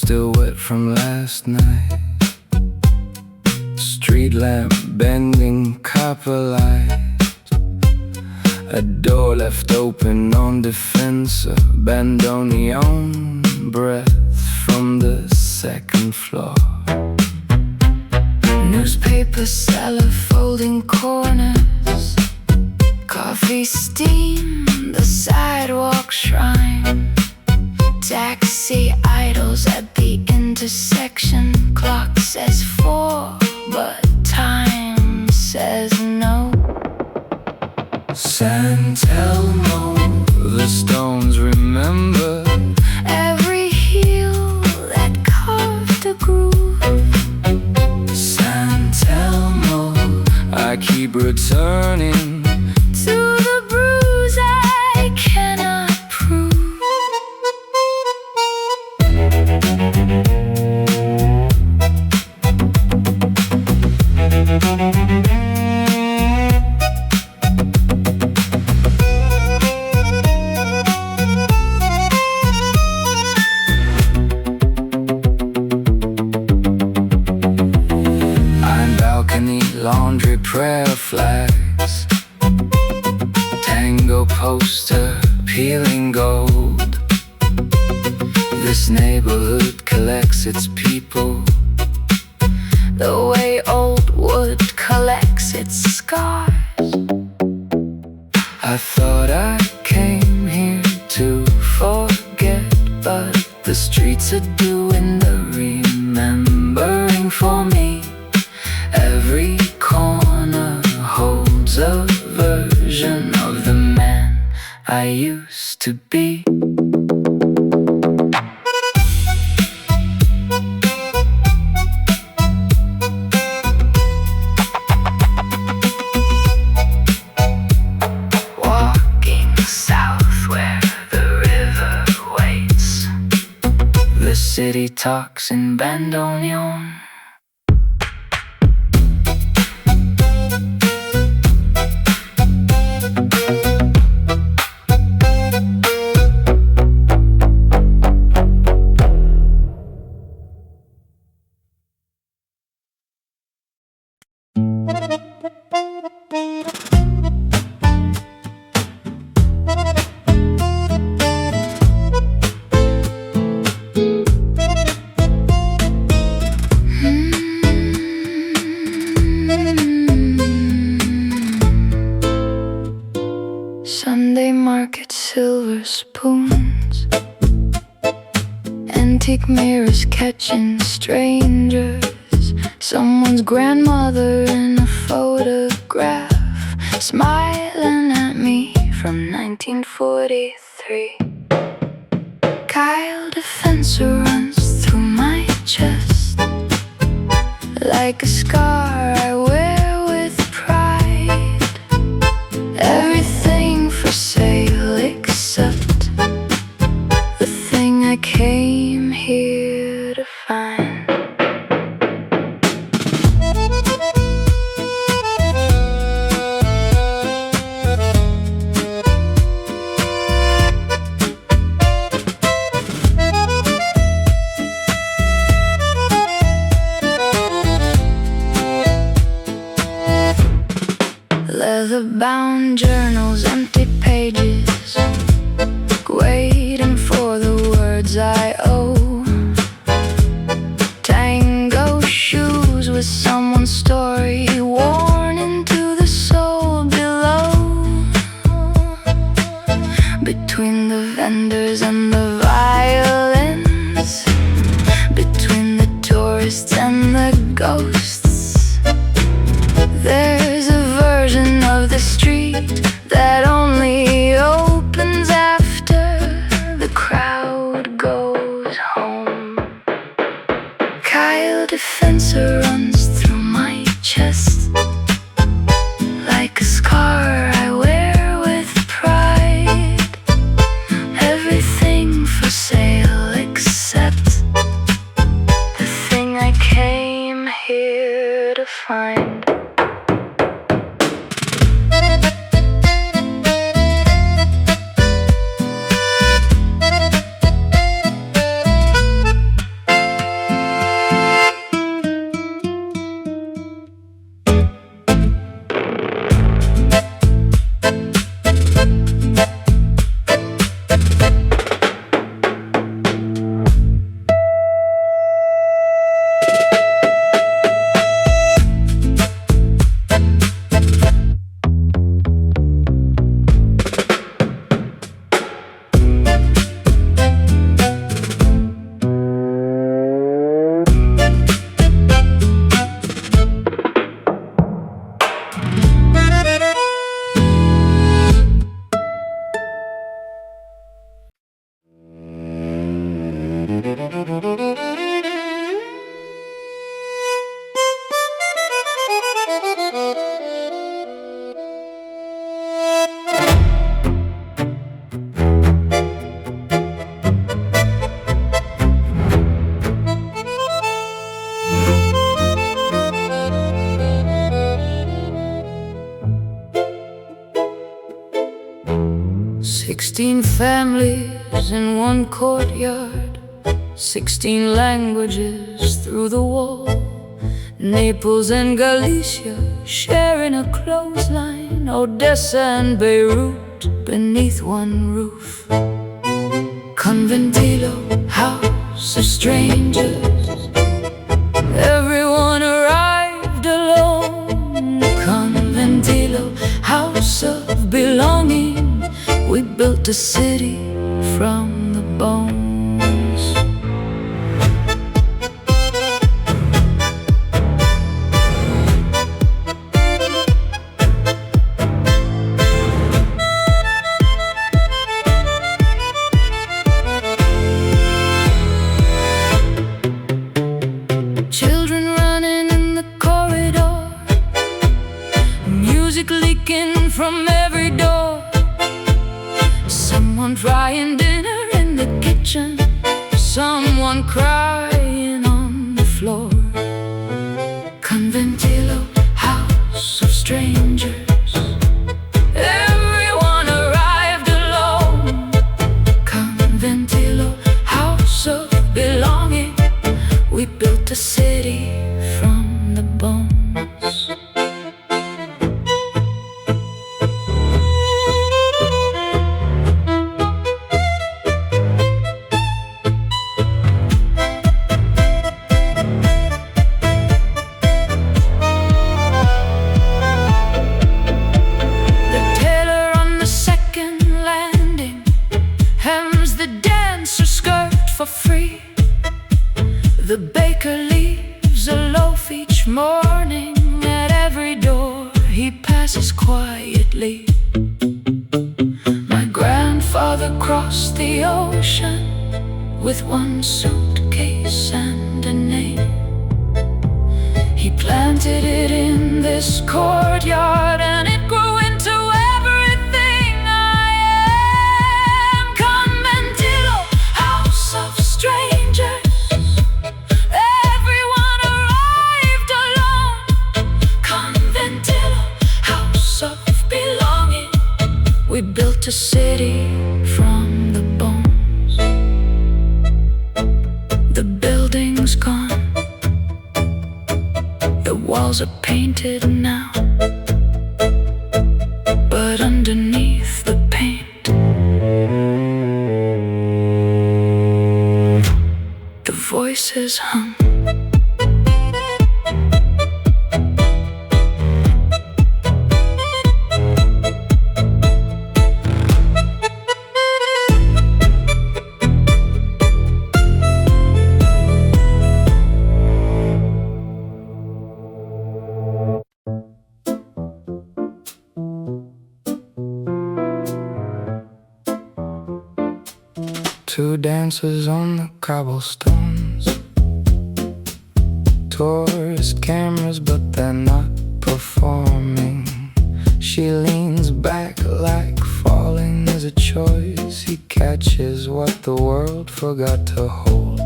still wet from last night. Street lamp bending copper light. A door left open on defensa, bandoneón, breath from the second floor. Newspaper seller folding corners. Coffee steam, the sidewalk shrine. Taxi idols at the intersection. Clock says 4, but time says no. San Telmo, the stones remember every heel that carved a groove. San Telmo, I keep returning to the bruise I cannot prove. Laundry prayer flags, tango poster peeling gold. This neighborhood collects its people the way old wood collects its scars. I thought I came here to forget, but the streets are doing the remembering for me. Every corner holds a version of the man I used to be. Walking south where the river waits, the city talks in bandoneón. Sunday market silver spoons, antique mirrors catching strangers, someone's grandmother in a photograph smiling at me from 1943. Kyle defensa runs through my chest like a scar I wear with pride. Everything for sale except the thing I came here to find. Leather-bound journals, empty pages, waiting for the words I owe. Tango shoes with someone's story worn into the soul below. Between the vendors and the violins, between the tourists and the ghosts, there's a version of the street that only opens after the crowd goes home. Kyle defensa runs through my chest like a scar I wear with pride. Everything for sale except the thing I came here to find. 16 families in one courtyard, 16 languages through the wall. Naples and Galicia sharing a clothesline, Odessa and Beirut beneath one roof. Conventillo, house of strangers, everyone arrived alone. Conventillo, house of belonging, we built a city from the bones. Children running in the corridor, music leaking from every door. Someone frying dinner in the kitchen, someone crying on the floor. Conventillo, house of strangers, everyone arrived alone. Conventillo, house of belonging, we built a city from the bones. The baker leaves a loaf each morning. At every door he passes quietly. My grandfather crossed the ocean with one suitcase and a name. He planted it in this courtyard and it grew into everything I am. Conventillo, house of strangers, we built a city from the bones. The building's gone, the walls are painted now, but underneath the paint, the voices hum. Two dancers on the cobblestones, tourist cameras but they're not performing. She leans back like falling is a choice. He catches what the world forgot to hold.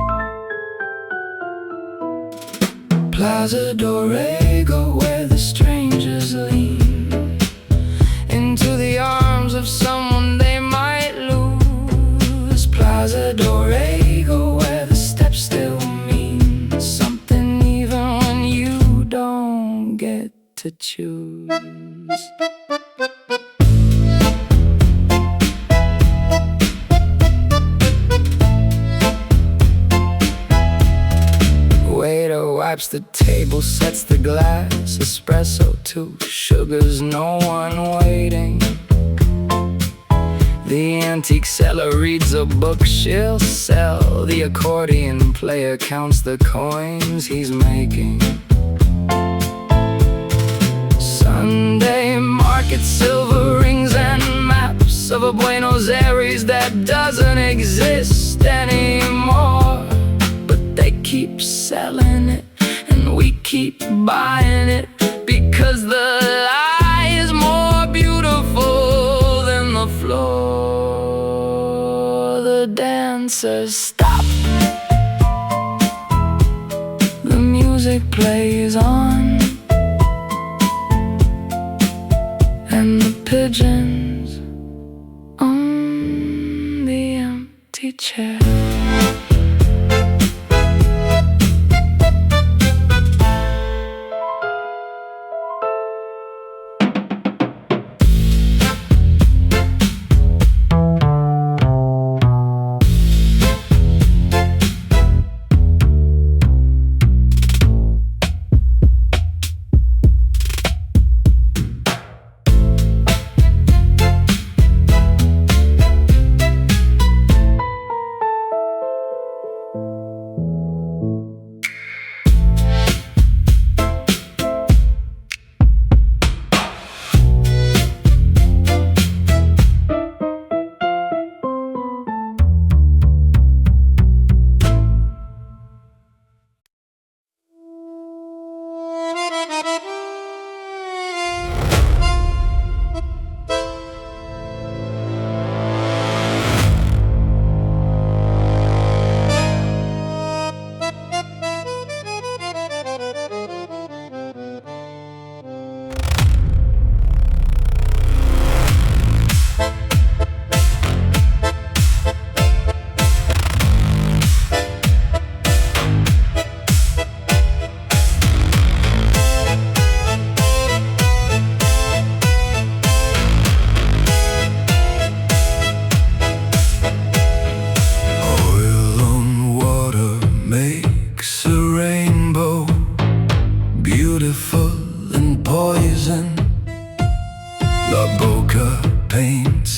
Plaza Dorrego, where the strangers lean into the arms of someone they might lose. Plaza Dorrego, where the steps still mean something even when you don't get to choose. Waiter wipes the table, sets the glass, espresso, 2 sugars, no one waiting. The antique seller reads a book she'll sell. The accordion player counts the coins he's making. Sunday market, silver rings and maps of a Buenos Aires that doesn't exist anymore. But they keep selling it and we keep buying it, because the lie is more beautiful than the floor. The dancers stop, the music plays on, and the pigeons empty chair.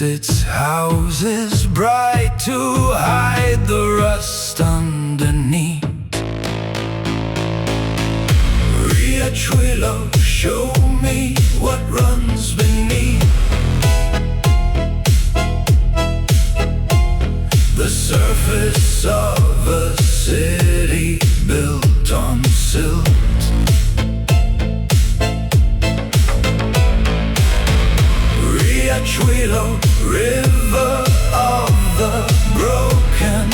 Its houses bright to hide the rust underneath. Riachuelo, show me what runs beneath the surface of a city built on silt. Riachuelo, river of the broken,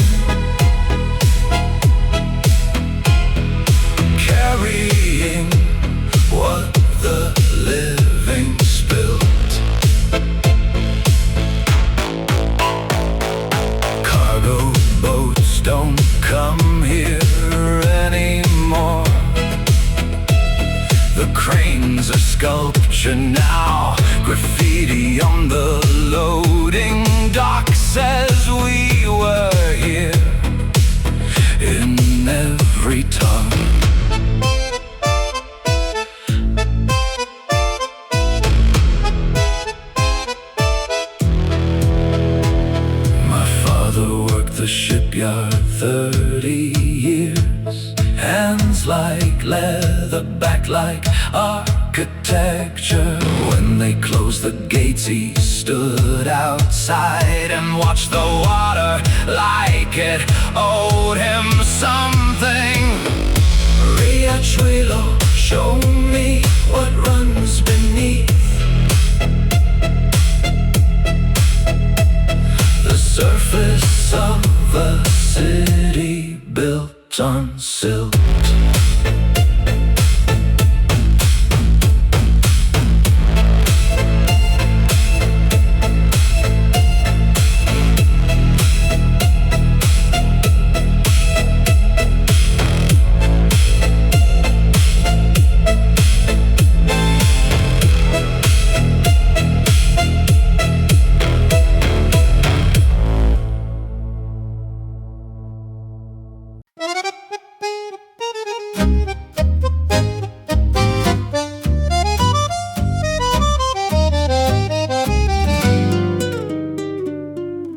carrying what the living spilt. Cargo boats don't come here anymore. The cranes are sculpture now. Graffiti on the loading dock says we were here in every tongue. My father worked the shipyard 30 years. Hands like leather, back like architecture. When they closed the gates, he stood outside and watched the water like it owed him something. Riachuelo, show me what runs beneath the surface of a city built on silt.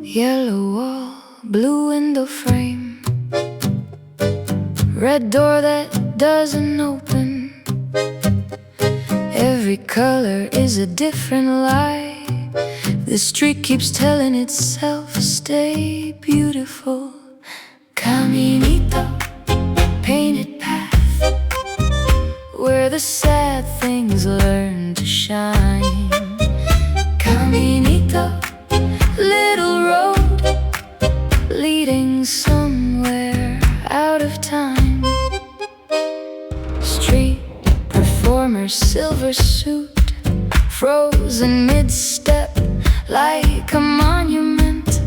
Yellow wall, blue window frame, red door that doesn't open. Every color is a different lie. The street keeps telling itself, stay beautiful. Caminito, painted path, where the sad things learn to shine. Caminito, little road leading somewhere out of time. Street performer, silver suit, frozen mid-step like a monument.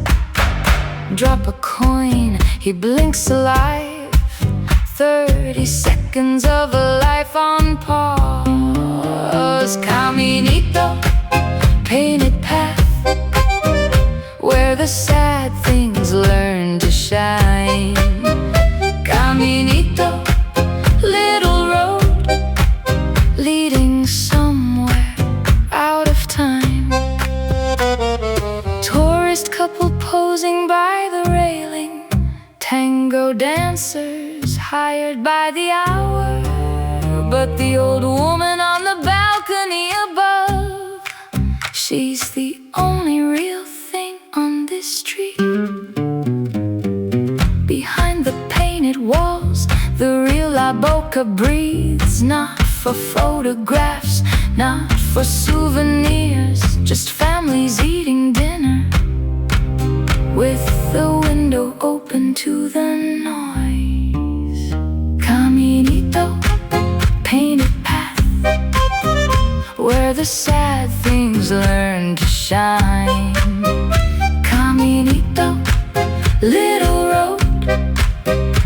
Drop a coin, he blinks alive. 30 seconds of a life on pause. Caminito, painted path, where the sad things learn to shine. Caminito, little road, leading somewhere out of time. Tourist couple posing by the railing. Tango dancers hired by the hour. But the old woman on the balcony above, she's the only real thing on this street. Behind the painted walls, the real La Boca breathes. Not for photographs, not for souvenirs, just families eating dinner, with the window open to the noise. Caminito, painted path, where the sad things learn to shine. Caminito, little road,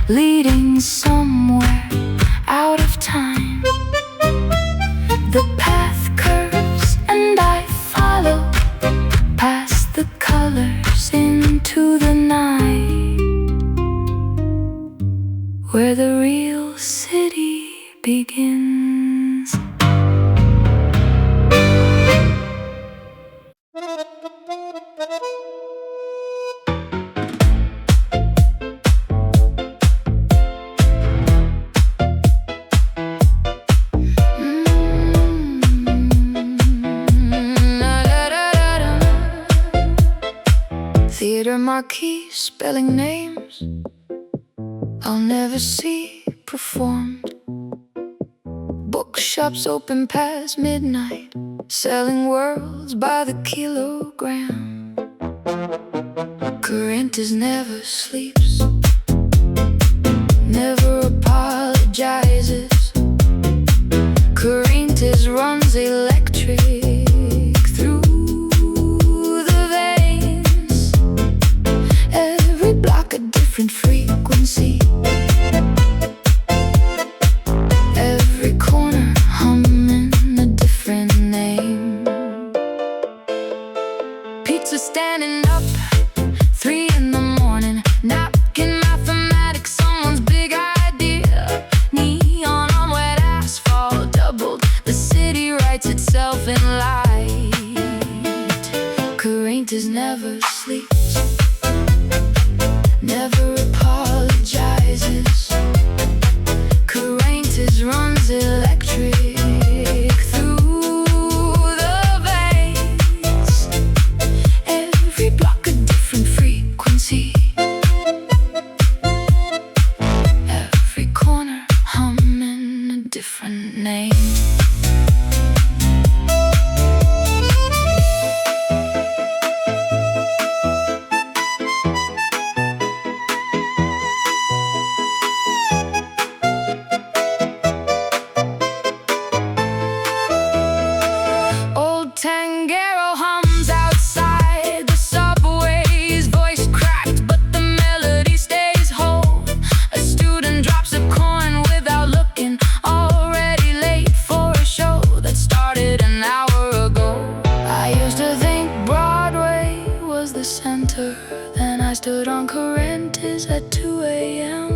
leading somewhere out of time. The path curves and I follow, past the colors into the night, where the real city begins. Theater marquee spelling names I'll never see performed. Bookshops open past midnight, selling worlds by the kilogram. Corrientes never sleeps, never apologizes. Corrientes runs electric through the veins. Every block a different frequency, every corner humming a different name. Pizza standing up, 3 in the morning, napkin mathematics, someone's big idea. Neon on wet asphalt, doubled, the city writes itself in light. Corrientes never sleeps, never apologizes. Corrientes runs electric through the veins. Every block a different frequency, every corner humming a different name. Old Tangero hums outside the subway's voice cracked, but the melody stays whole. A student drops a coin without looking, already late for a show that started an hour ago. I used to think Broadway was the center, then I stood on Corrientes at 2 a.m.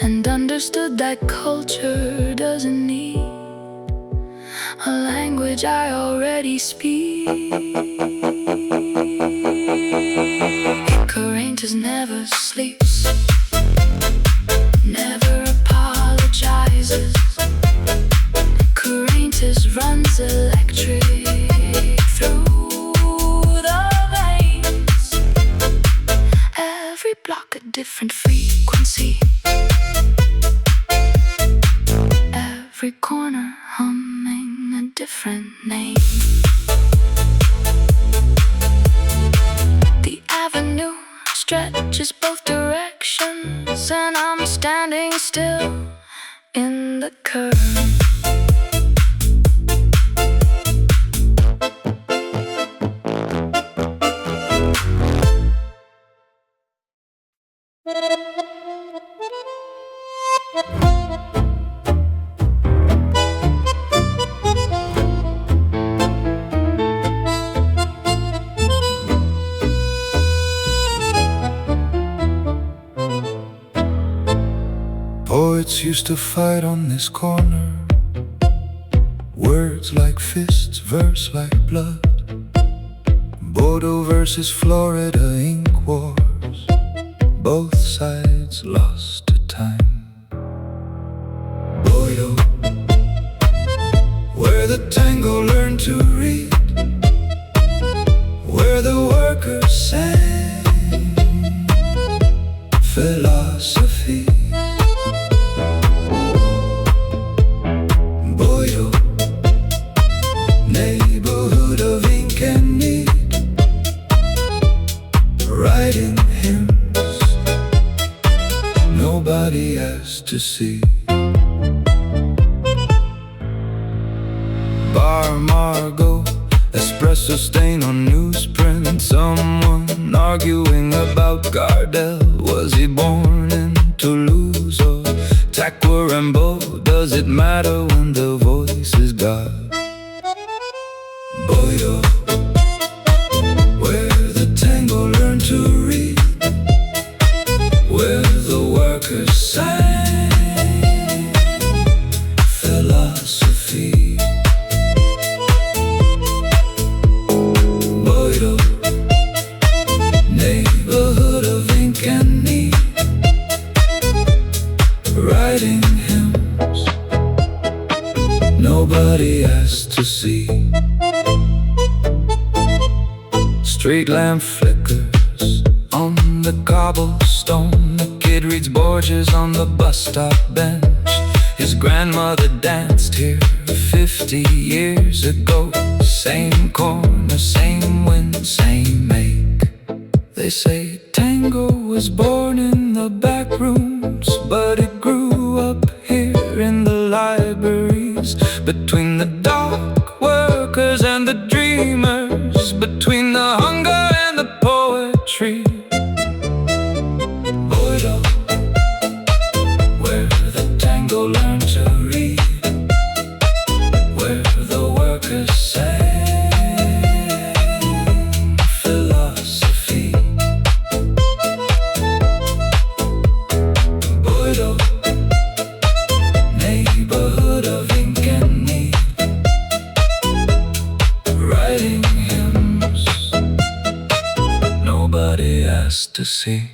and understood that culture doesn't need a language I already speak. Corrientes never sleeps, never apologizes. Corrientes runs electric through the veins. Every block a different frequency, every corner humming a different name. The avenue stretches both directions, and I'm standing still in the curve. Poets used to fight on this corner. Words like fists, verse like blood. Bordeaux versus Florida ink wars. Both sides lost to time. Bordeaux, where the tango learned to read, where the workers sang philosophy. Neighborhood of ink and need, writing hymns nobody asked to see. Bar Margot, espresso stain on newsprint. Someone arguing about Gardel. Was he born in Toulouse or Tacuarembó? Does it matter when the voice is God? Bordeaux, where the tango learned to read, where the workers sang philosophy. Bordeaux, neighborhood of ink and need, writing hymns nobody asked to see. Street lamp flickers on the cobblestone. The kid reads Borges on the bus stop bench. His grandmother danced here 50 years ago. Same corner, same wind, same make. They say tango was born in the back rooms, but it grew up here in the libraries. Between the dock workers and the dreamers, between the hunger and the poetry. Bordeaux, where the tango learned to read, where the workers sang philosophy. Bordeaux, neighborhood of ink and need, writing hymns nobody asked to see.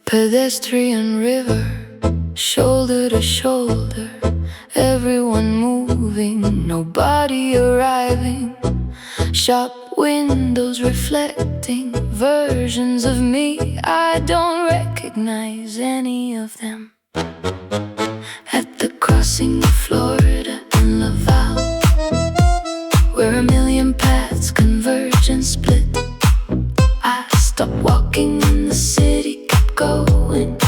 Pedestrian river, shoulder to shoulder, everyone moving, nobody arriving. Shop windows reflecting versions of me, I don't recognize any of them. At the crossing of Florida and Laval, where a million paths converge and split, I stopped walking and the city kept going,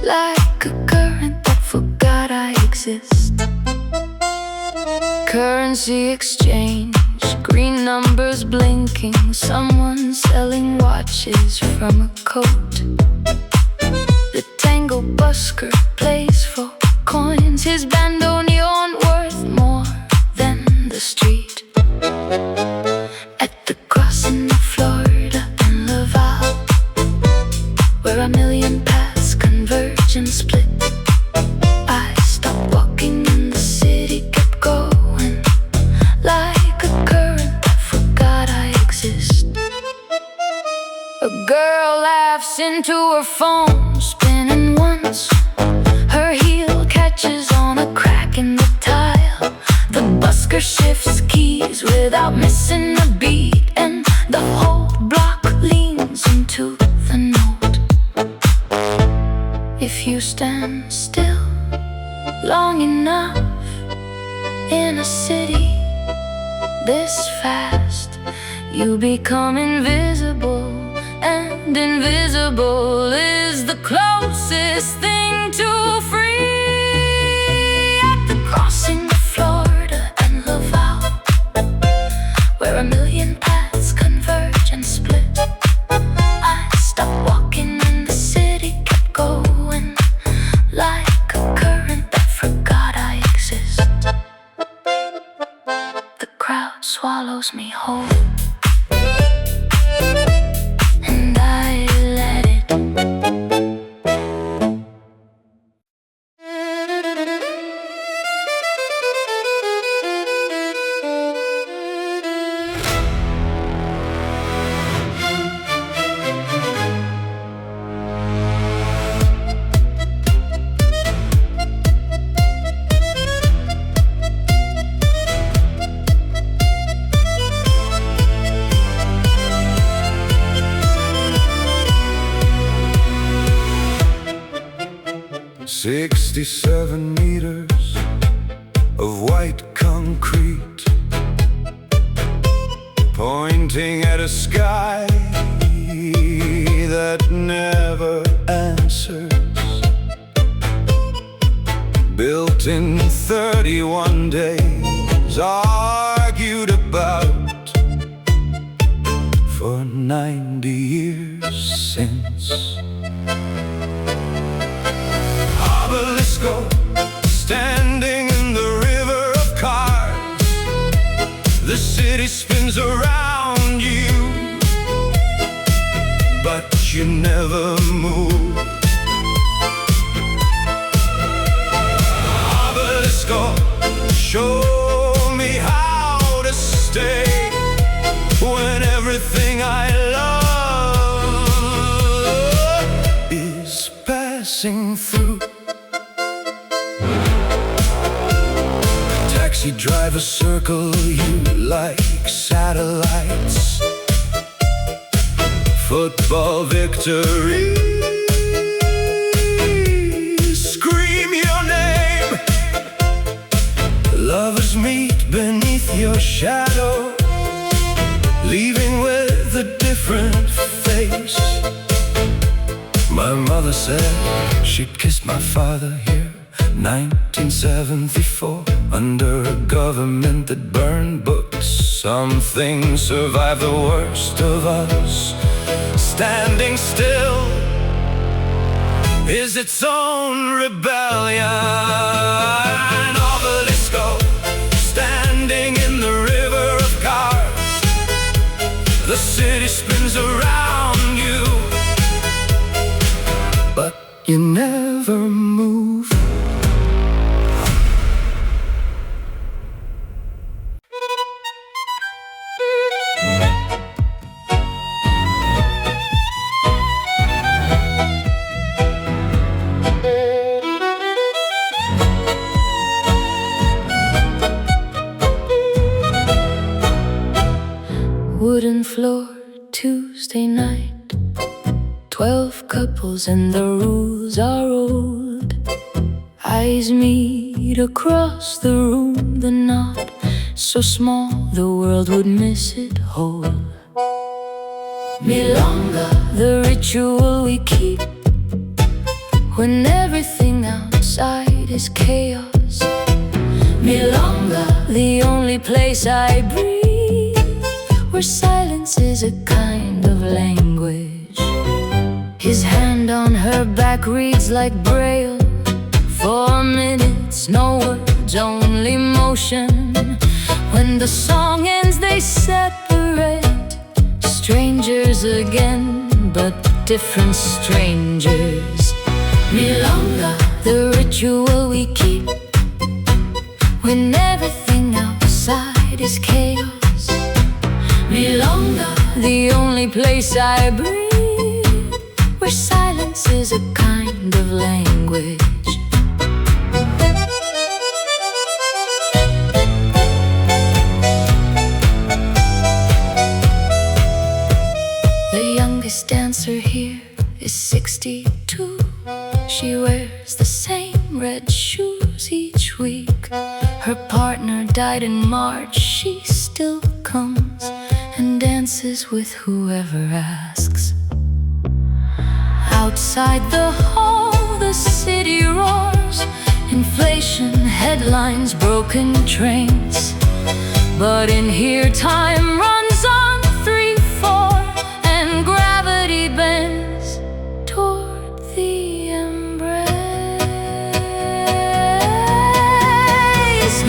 like a current that forgot I exist. Currency exchange, green numbers blinking, someone selling watches from a coat. The tango busker plays for coins, his bandoneon worth more than the street. At the crossing of Florida and Laval, where a million paths converge and split, I stopped walking and the city kept going, like a current that forgot I exist. A girl laughs into her phone, spinning once, her heel catches on a crack in the tile. The busker shifts keys without missing a beat, and the whole block leans into the note. If you stand still long enough in a city, this fast. You become invisible, and invisible is the closest thing to free. At the crossing of Florida and Laval, where a million paths converge and split, I stopped walking and the city kept going, like a current that forgot I exist. The crowd swallows me whole, and I let it. 67 meters of white concrete, pointing at a sky that never answers. Built in 31 days, argued about for 90 years since. Obelisk standing in the river of cars. The city spins around you, but you never move. Obelisk, show me how to stay when everything I love is passing through. Taxi drivers circle you like satellites. Football victory, scream your name. Lovers meet beneath your shadow, leaving with a different face. My mother said she'd kissed my father here, 1974, under a government that burned books. Some things survive the worst of us. Standing still is its own rebellion. Obelisk, standing in the river of cars. The city spins around you, but you never move. Wooden floor, Tuesday night, 12 couples and the rules are old. Eyes meet across the room, the knot so small the world would miss it whole. Milonga, the ritual we keep when everything outside is chaos. Milonga, the only place I breathe, where silence is a kind of language. His hand on her back reads like braille. 4 minutes, no words, only motion. When the song ends they separate, strangers again, but different strangers. Milonga, the ritual we keep when everything outside is chaos. Milonga, the only place I breathe, where silence is a kind of language. The youngest dancer here is 62. She wears the same red shoes each week. Her partner died in March. She's still comes and dances with whoever asks. Outside the hall, the city roars. Inflation, headlines, broken trains. But in here time runs on 3/4, and gravity bends toward the embrace.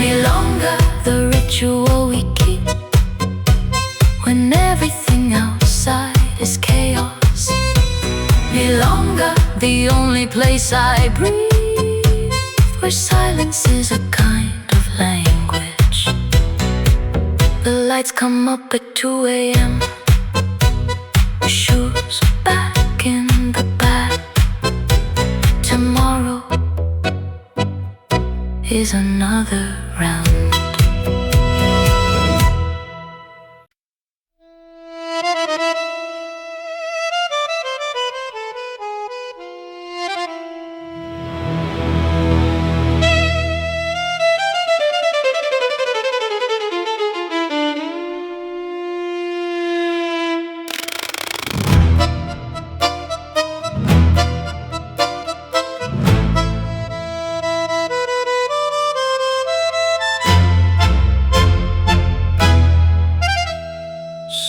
Milonga, the ritual we keep when everything outside is chaos. Milonga, the only place I breathe, where silence is a kind of language. The lights come up at 2 a.m. The shoes back in the back. Tomorrow is another round.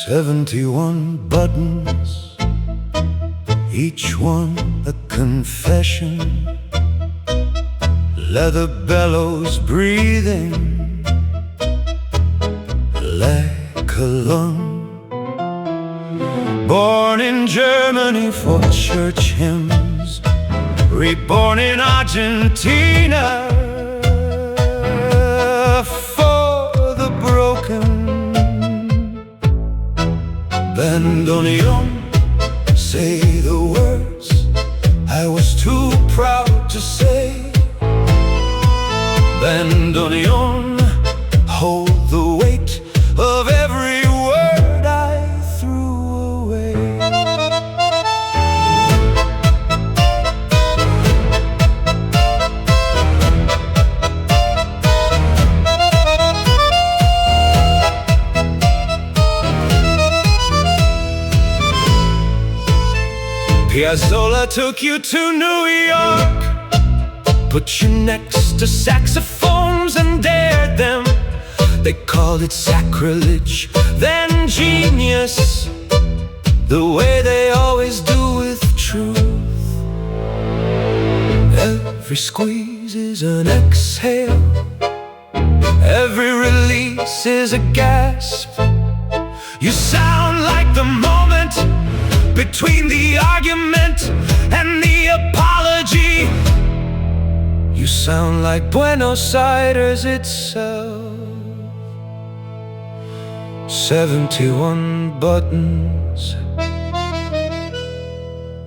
"71 buttons, each one a confession. Leather bellows breathing like a lung. Born in Germany for church hymns, reborn in Argentina for the broken. Bandoneón, say the words I was too proud to say. Bandoneón, hold the weight of every word I threw away. Piazzolla took you to New York, put you next to saxophones and dared them. They called it sacrilege, then genius, the way they always do with truth. Every squeeze is an exhale, every release is a gasp. You sound like the moment between the argument and the apology. You sound like Buenos Aires itself. 71 buttons,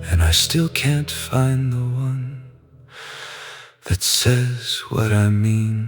and I still can't find the one that says what I mean.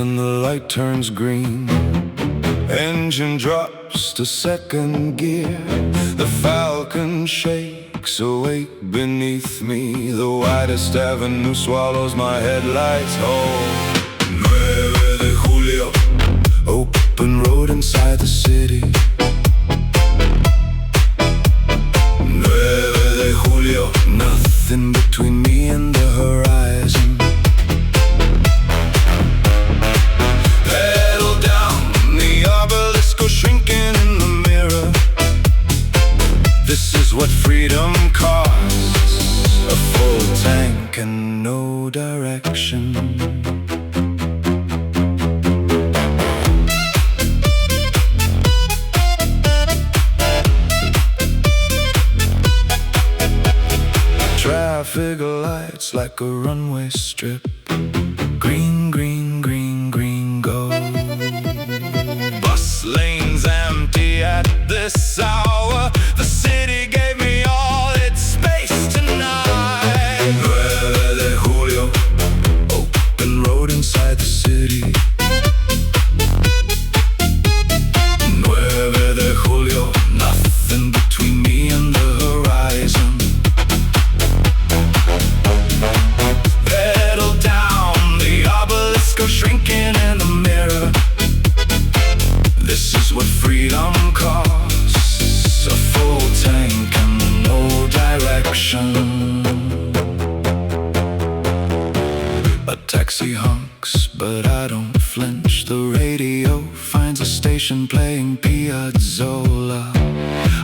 And the light turns green, engine drops to second gear. The Falcon shakes awake beneath me. The widest avenue swallows my headlights whole. 9 de Julio, open road inside the city. 9 de Julio, nothing between me and the horizon. Pedal down the freedom costs a full tank and no direction. Traffic lights like a runway strip. Green, green, green, green, go. Bus lanes empty at this hour. The city gave me all its space tonight. 9 de Julio, open road inside the city. 9 de Julio, nothing between me and the horizon. Pedal down, the obelisk goes shrinking in the mirror. This is what freedom costs, a full tank and no direction. A taxi honks, but I don't flinch. The radio finds a station playing Piazzolla.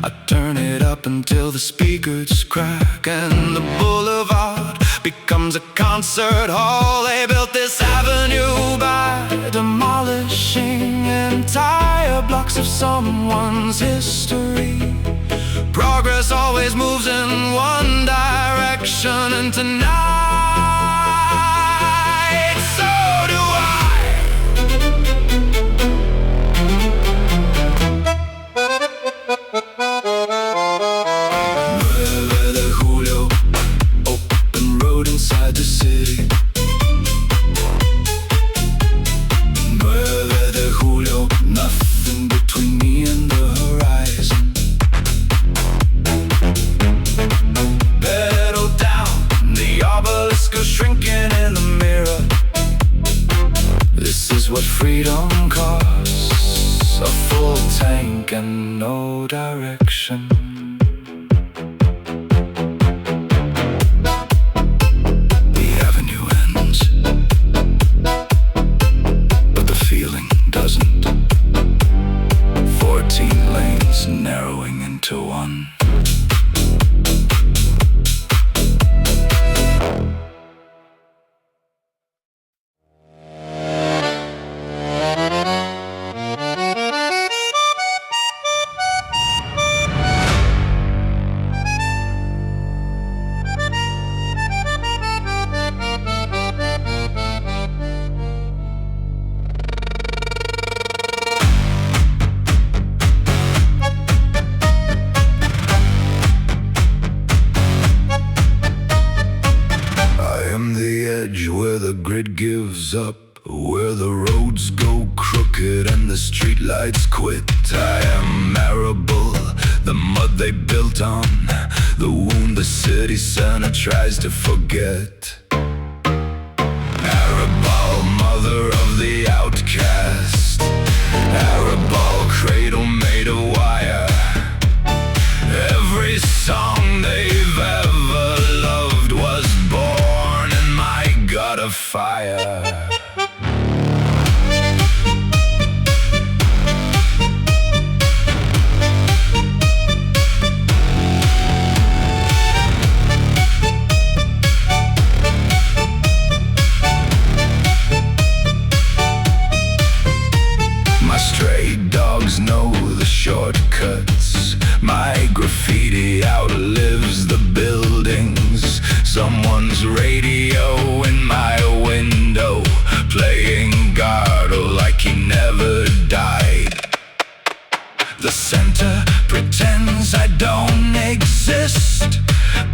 I turn it up until the speakers crack and the boulevard becomes a concert hall. They built this avenue by demolishing entire blocks of someone's history. Progress always moves in one direction, and tonight, so do I. 9 de Julio, open road inside the city. 9 de Julio, nothing between me and the horizon. Pedal down, the obelisk goes shrinking in the mirror. This is what freedom costs, a full tank and no direction. The avenue ends, but the feeling doesn't. 14 lanes narrowing into one. Where the grid gives up, where the roads go crooked and the streetlights quit. I am arable, the mud they built on, the wound the city center tries to forget. Arable, mother of the outcast, arable, cradle made of wire. Every song they've ever loved was born in my gut of fire. My stray dogs know the shortcuts. My graffiti outlives the buildings. Someone's radio in my window, playing Gardo like he never died. The center pretends I don't exist.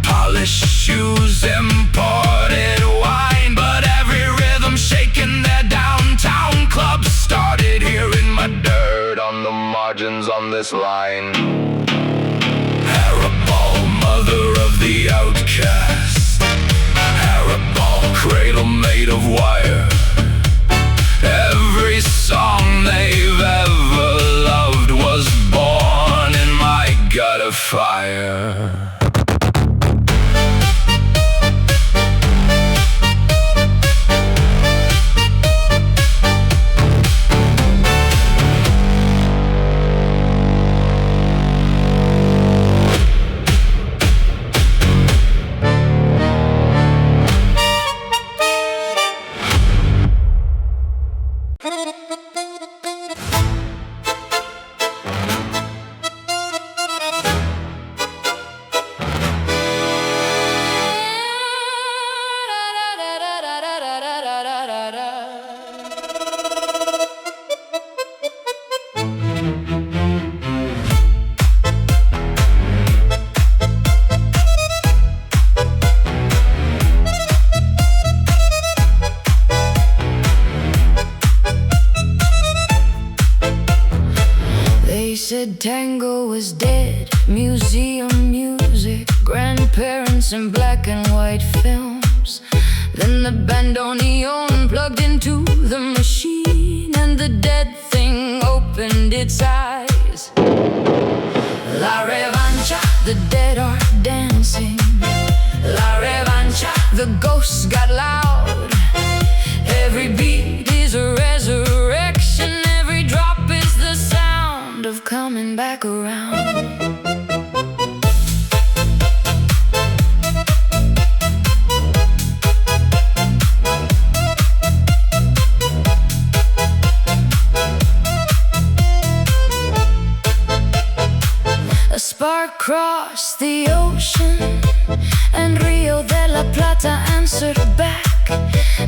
Polished shoes, imported wine, but every rhythm shaking their downtown club started here in my dirt on the margins on this line. Arable, mother of the outcast, arable, cradle made of wire. Every song they've ever loved was born in my gut of fire. They said tango was dead, museum music, grandparents in black and white films. Then the bandoneon plugged into the machine, and the dead thing opened its eyes. La revancha, the dead are dancing. La revancha, the ghosts got loud. Every beat is a resurrection, every drop is the sound of coming back around. A spark crossed the ocean, and Rio de la Plata answered back.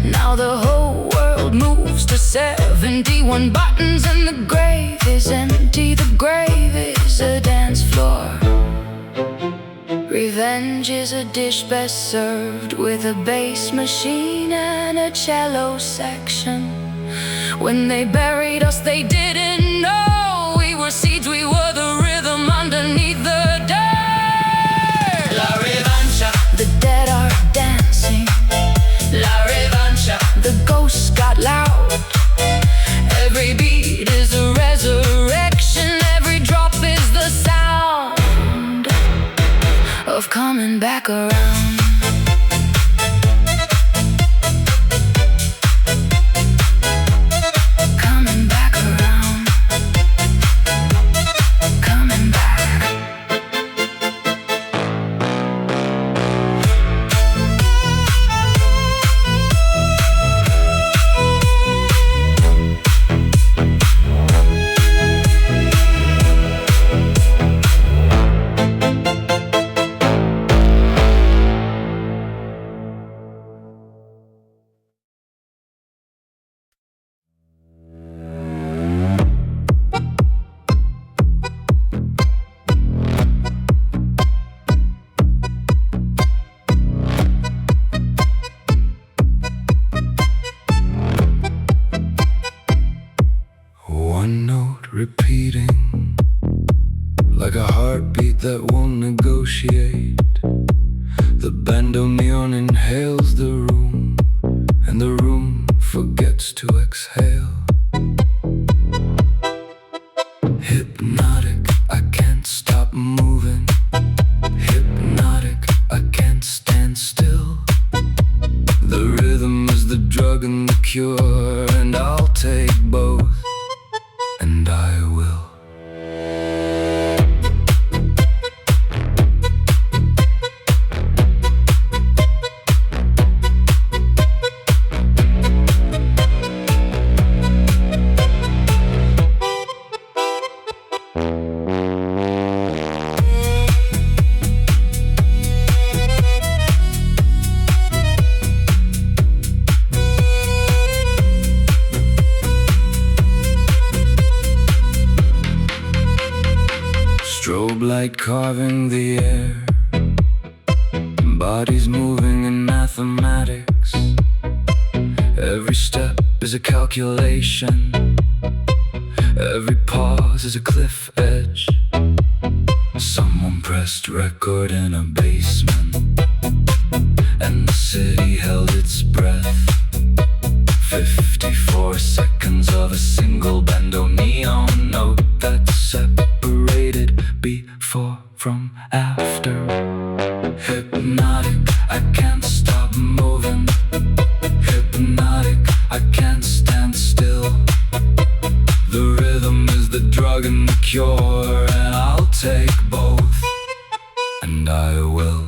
Now the whole world moves to 71 buttons, and the grave is empty. The grave is a dance floor. Revenge is a dish best served with a bass machine and a cello section. When they buried us, they didn't know we were seeds, we were the rhythm underneath the dirt. La revancha, the dead are dancing. La revancha, the ghosts got loud. Every beat is a resurrection, every drop is the sound of coming back around. Coming back around. Coming back. One note repeating like a heartbeat that won't negotiate. The bandoneon inhales the room, and the room forgets to exhale. Hypnotic, I can't stop moving. Hypnotic, I can't stand still. The rhythm is the drug and the cure, and I'll take both. And I will. Strobe light carving the air, bodies moving in mathematics. Every step is a calculation, every pause is a cliff edge. Someone pressed record in a basement, and the city held its breath. 54 seconds of a single bandoneon note that separated before from after. Hypnotic, I can't stop moving. Hypnotic, I can't stand still. The rhythm is the drug and the cure, and I'll take both. And I will.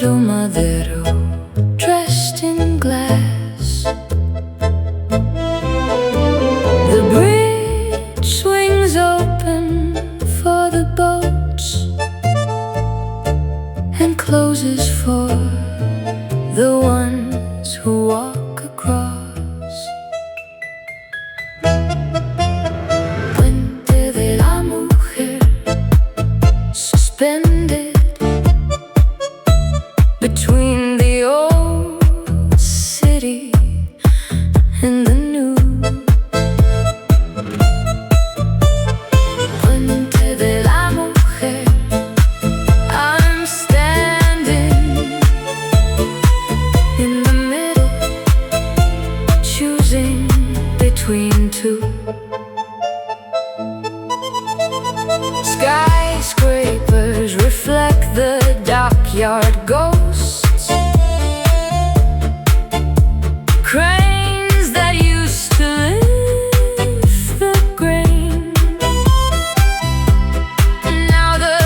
Puerto Madero, dressed in glass. The bridge swings open for the boats and closes for the ones who walk across. Puente de la Mujer, suspended between the old city and the new. Puente de la Mujer, I'm standing in the middle, choosing between two. Skyscrapers reflect the dockyard ghosts. Cranes that used to lift the grain, now the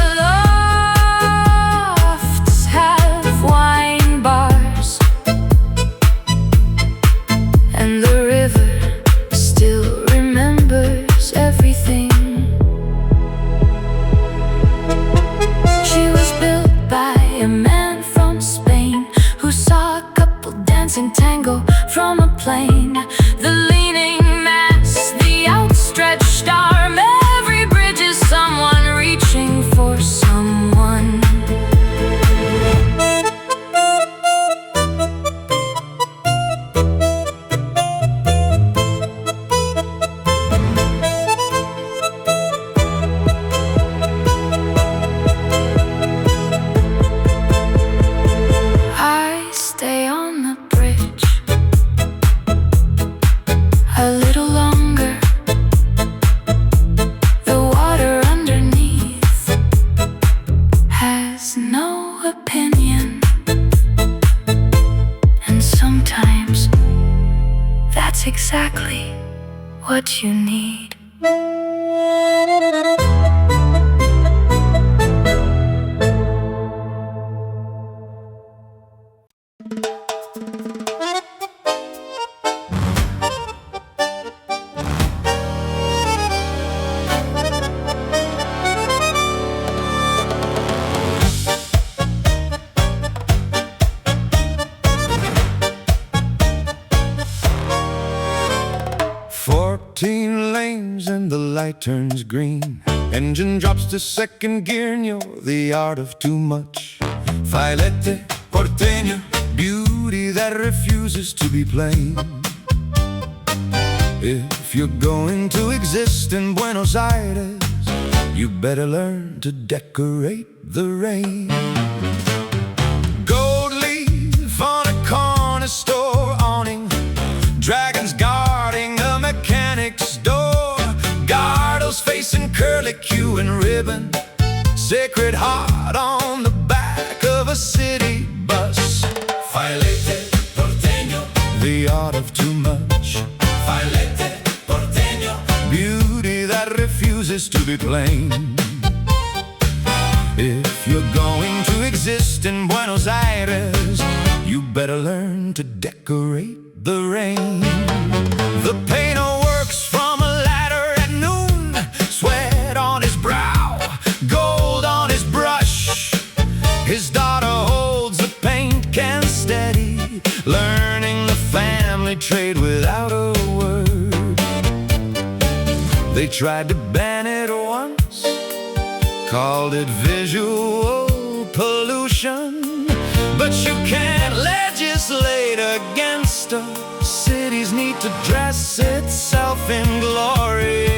lofts have wine bars, and the river still remembers everything. She was built by a man from Spain who saw a couple dancing tango from a plane. The leaning mast, the outstretched arm, every bridge is someone reaching for someone. I stay on the bridge a little longer. The water underneath has no opinion, and sometimes that's exactly what you need. Lanes and the light turns green. Engine drops to second gear and you're the art of too much. Filete porteño, beauty that refuses to be plain. If you're going to exist in Buenos Aires, you better learn to decorate the rain. Gold leaf on a corner store awning, dragons guarding a mechanic's door, Gardos facing curlicue and ribbon, Sacred Heart on the back of a city bus. Filete porteño, the art of too much. Filete porteño, beauty that refuses to be plain. If you're going to exist in Buenos Aires, you better learn to decorate the rain. The painter works from a ladder at noon, sweat on his brow, gold on his brush. His daughter holds the paint can steady, learning the family trade without a word. They tried to ban it once, called it visual pollution, but you can't legislate against a city's need to dress itself in glory.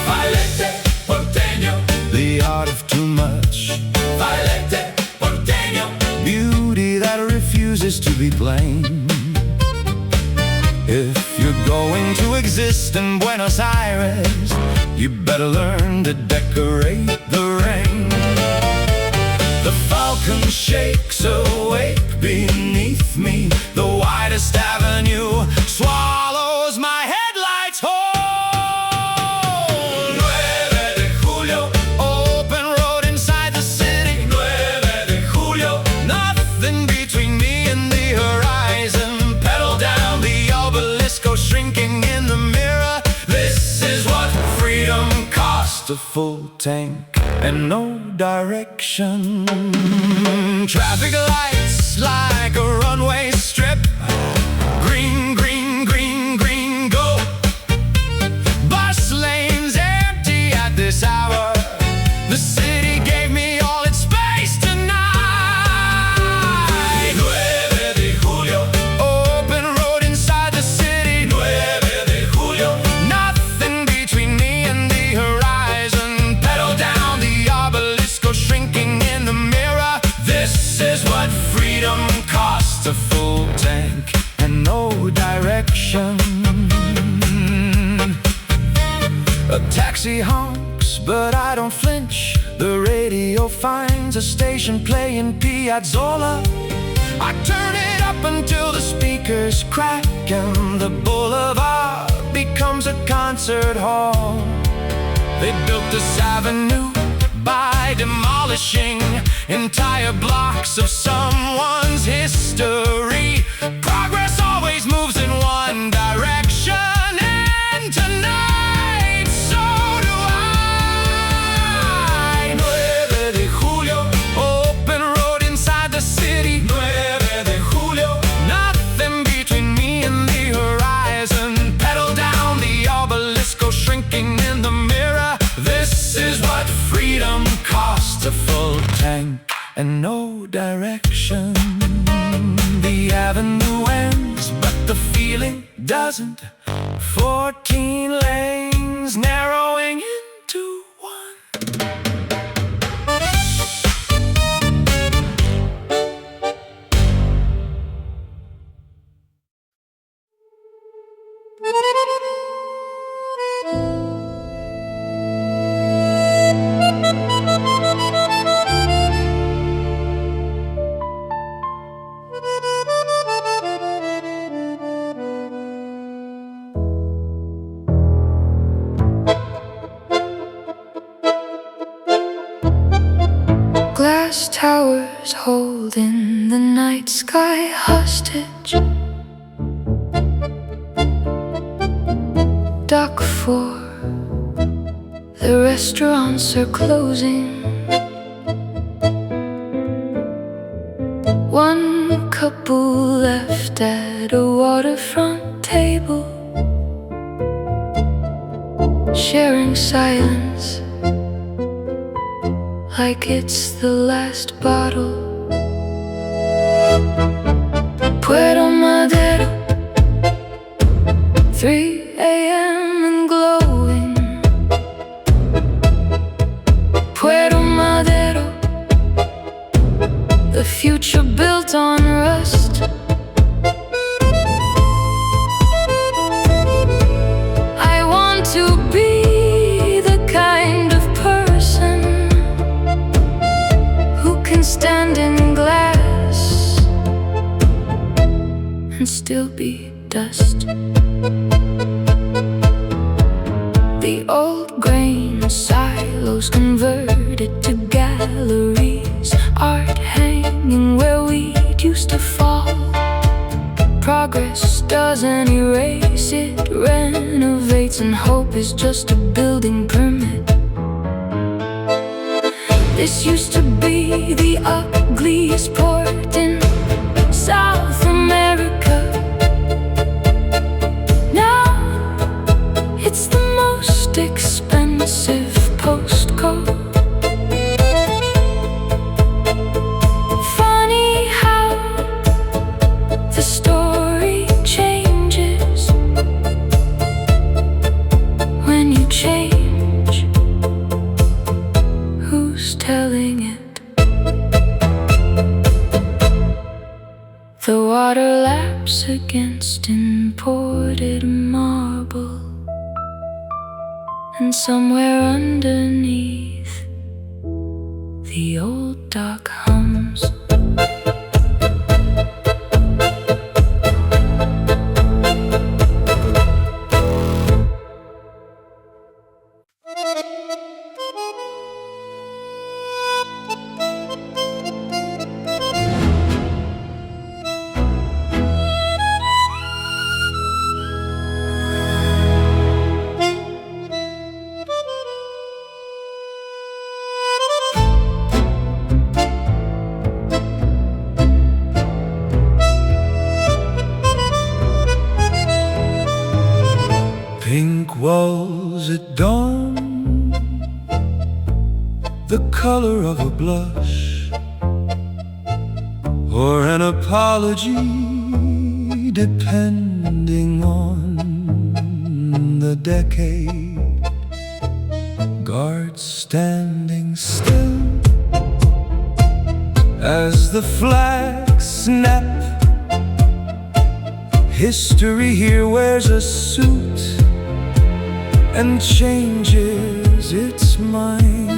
Filete porteño, the art of too much. Filete porteño, beauty that refuses to be plain. If you're going to exist in Buenos Aires, you better learn to decorate the rain. The Falcon shakes awake beneath me. The widest avenue swallows my headlights whole. 9 de Julio, open road inside the city. 9 de Julio, 9 cost a full tank and no direction. Traffic lights like a runway strip. Green, green, green, green, go. Bus lanes empty at this hour. The city gave me all its space tonight. 9 de Julio. Open road inside the city. 9 de Julio. Nothing between me and the horizon. Pedal down the obelisk, go shrinking in the mirror. This is what freedom costs, a full tank and no direction. A taxi honks, but I don't flinch. The radio finds a station playing Piazzolla. I turn it up until the speakers crack and the boulevard becomes a concert hall. They built this avenue by demolishing entire blocks of someone's history. Progress always moves in one direction, and tonight so do I. 9 de Julio, open road inside the city. 9 de Julio, nothing between me and the horizon. Pedal down the obelisk, go shrinking in the mirror. This is what freedom costs, a full tank and no direction. The avenue ends, but the feeling doesn't. 14 lanes narrowing into one. Glass towers holding the night sky hostage. Dock 4, the restaurants are closing. One couple left at a waterfront table, sharing silence like it's the last bottle. Puerto Madero, 3 a.m. and glowing. Puerto Madero, the future built on rust. I want to be the kind of person who can stand in glass and still be dust. The old grain silos converted to galleries, art hanging where we'd used to fall. Progress doesn't erase, it renovates, and hope is just a building permit. This used to be the ugliest port in South America. Now it's the most expensive postcode. Funny how the story changes when you change who's telling it. The water laps against imported marble, and somewhere underneath the old dock hums. was at dawn, the color of a blush or an apology, depending on the decade. Guards standing still as the flags snap. History here wears a suit and changes its mind.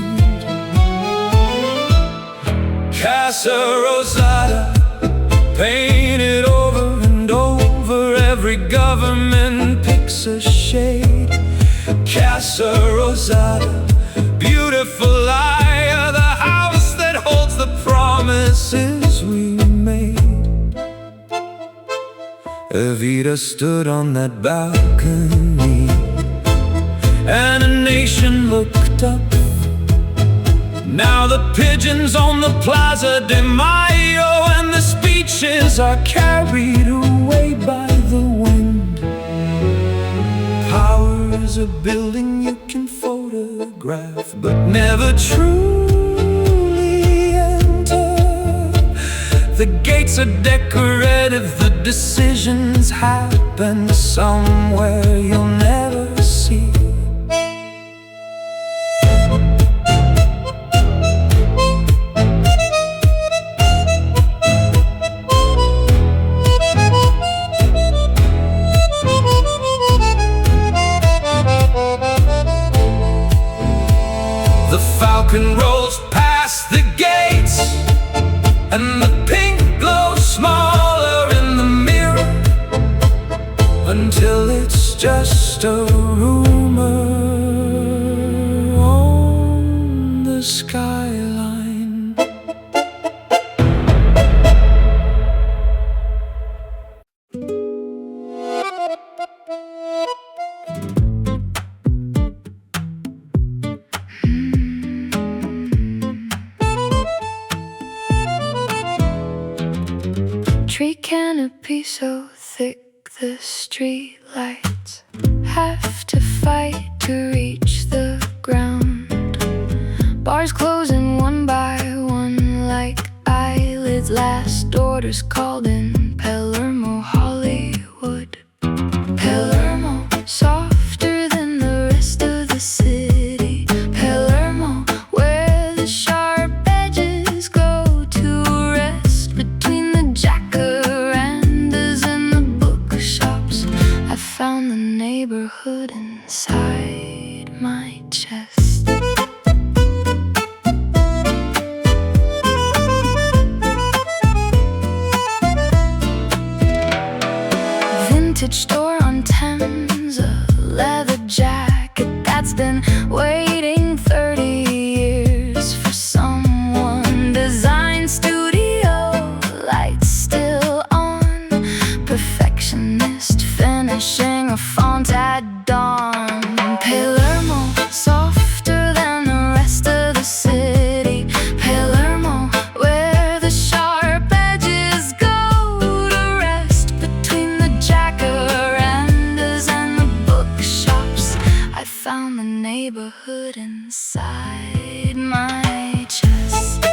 Casa Rosada, painted over and over, every government picks a shade. Casa Rosada, beautiful eye, the house that holds the promises we made. Evita stood on that balcony, and a nation looked up. Now the pigeons on the Plaza de Mayo, and the speeches are carried away by the wind. Power is a building you can photograph, but never truly enter. The gates are decorative, the decisions happen somewhere you'll never see. The Falcon rolls past the gates, and the pink glows smaller in the mirror, until it's just a rumor on the skyline. Tree canopy so thick the street lights have to fight to reach the ground. Bars closing one by one like eyelids. Last orders called in Palermo, Hollywood. Palermo, softer than the rest of the city. Palermo, where the sharp edges go to rest between the jacarandas and the bookshops. I found the neighborhood inside my chest. Vintage store on Thames, a leather jacket that's been waiting 30 years for someone. Design studio, lights still on. Perfectionist finishing a font at dawn. Palermo, softer than the rest of the city. Palermo, where the sharp edges go to rest between the jacarandas and the bookshops. I found the neighborhood inside my chest.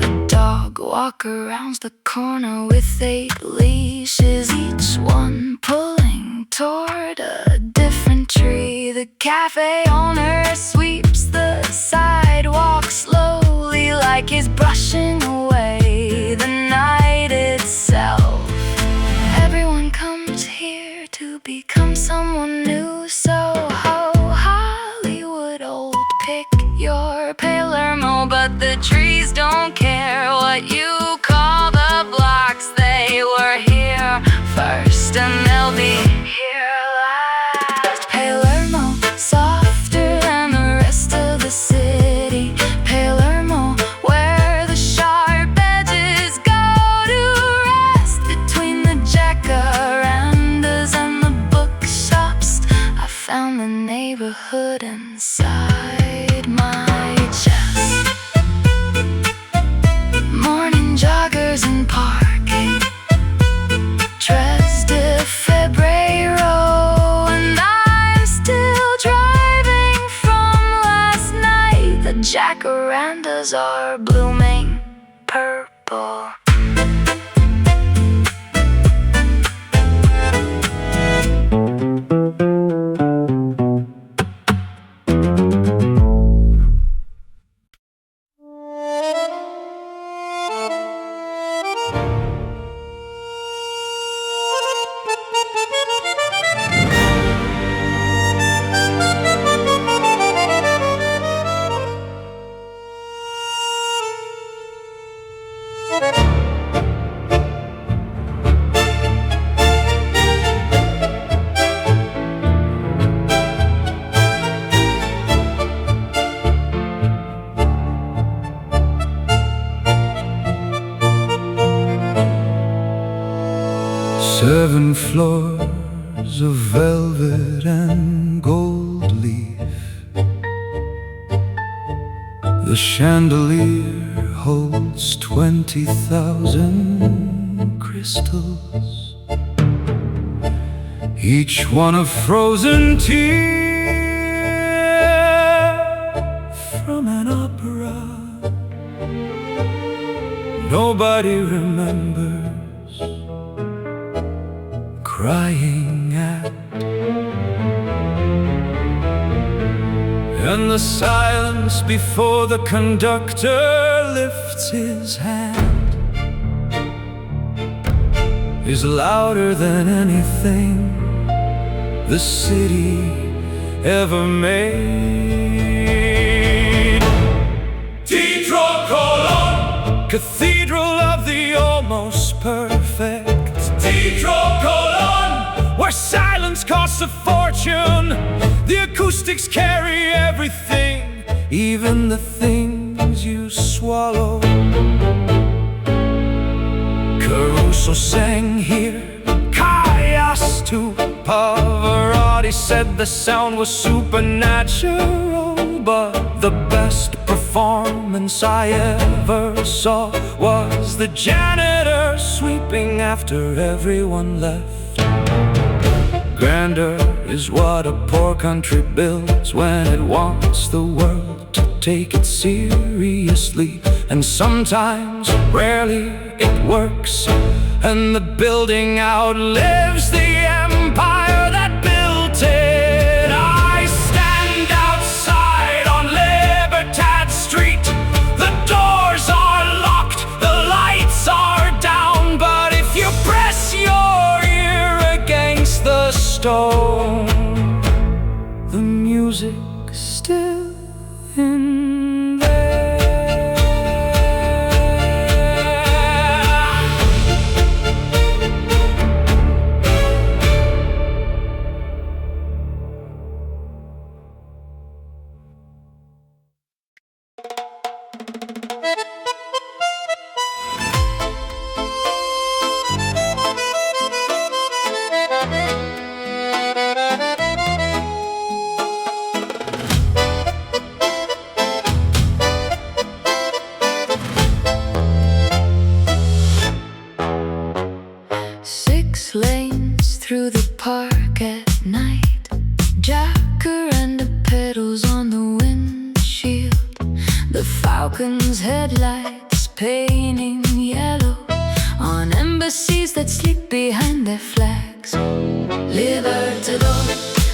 A dog walker rounds the corner with 8 leashes, each one pulling toward a different tree. The cafe owner sweeps the sidewalk slowly, like he's brushing away the night itself. Everyone comes here to become someone new. Soho, Hollywood, old, pick your Palermo, but the trees don't care what you call the blocks. They were here first and they'll be here last. Palermo, softer than the rest of the city. Palermo, where the sharp edges go to rest between the jacarandas and the bookshops. I found the neighborhood inside my chest. Morning jacarandas are blooming purple. Seven floors of velvet and gold leaf. The chandelier holds 20,000 crystals, each one a frozen tear from an opera nobody remembers crying at. And the silence before the conductor lifts his hand is louder than anything the city ever made. Teatro Colon, Cathedral of the almost perfect. Teatro Colon, where silence costs a fortune. The acoustics carry everything, even the things you swallow. Caruso sang here, Caius to Pavarotti said the sound was supernatural. But the best performance I ever saw was the janitor sweeping after everyone left. Grandeur is what a poor country builds when it wants the world to take it seriously. And sometimes, rarely, it works, and the building outlives the empire that built it. I stand outside on Libertad Street. The doors are locked, the lights are down, but if you press your ear against the stone, the music's still in there. Lanes through the park at night, jacaranda petals on the windshield, the Falcon's headlights painting yellow on embassies that sleep behind their flags. Libertador,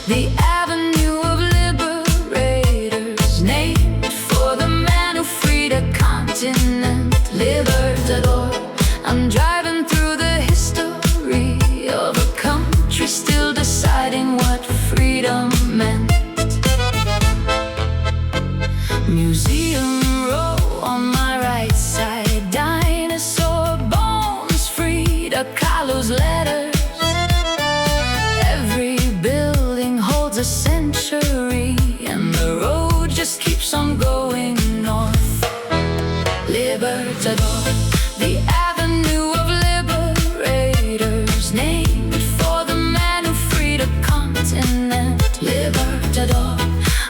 the avenue of liberators, named for the man who freed a continent. Libertador, I'm driving through the history of a country still deciding what freedom meant. Museum Row on my right side, dinosaur bones freed, a Carlos letters. Every building holds a century, and the road just keeps on going north. Libertador, the avenue of liberators, named for the man who freed a continent. Libertador,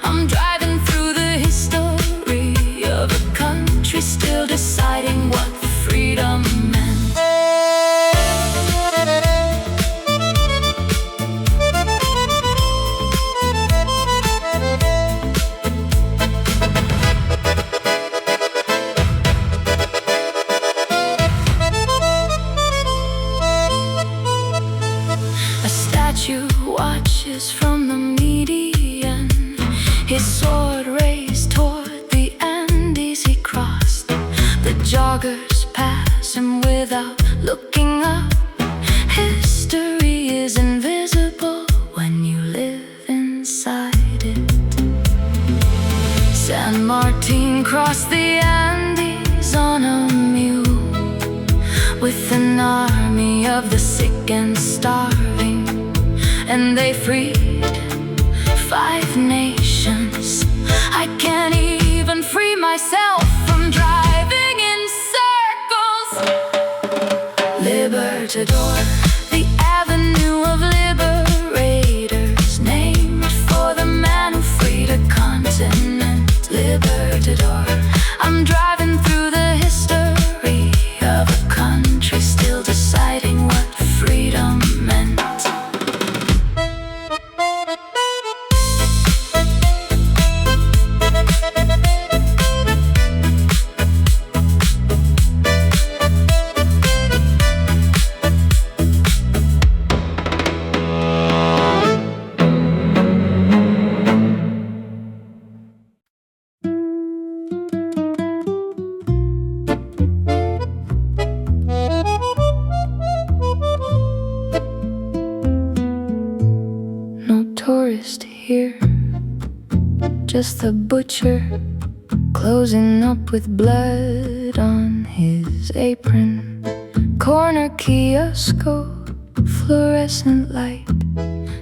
I'm driving through the history San Martin crossed the Andes on a mule, with an army of the sick and starving, and they freed 5 nations. I can't even free myself from driving in circles. Libertador, the avenue of liberators, named for the man who freed a continent. Libertador, I'm driving through the history of a country still deciding what freedom meant. Tourist here, just the butcher closing up with blood on his apron. Corner kiosco, fluorescent light,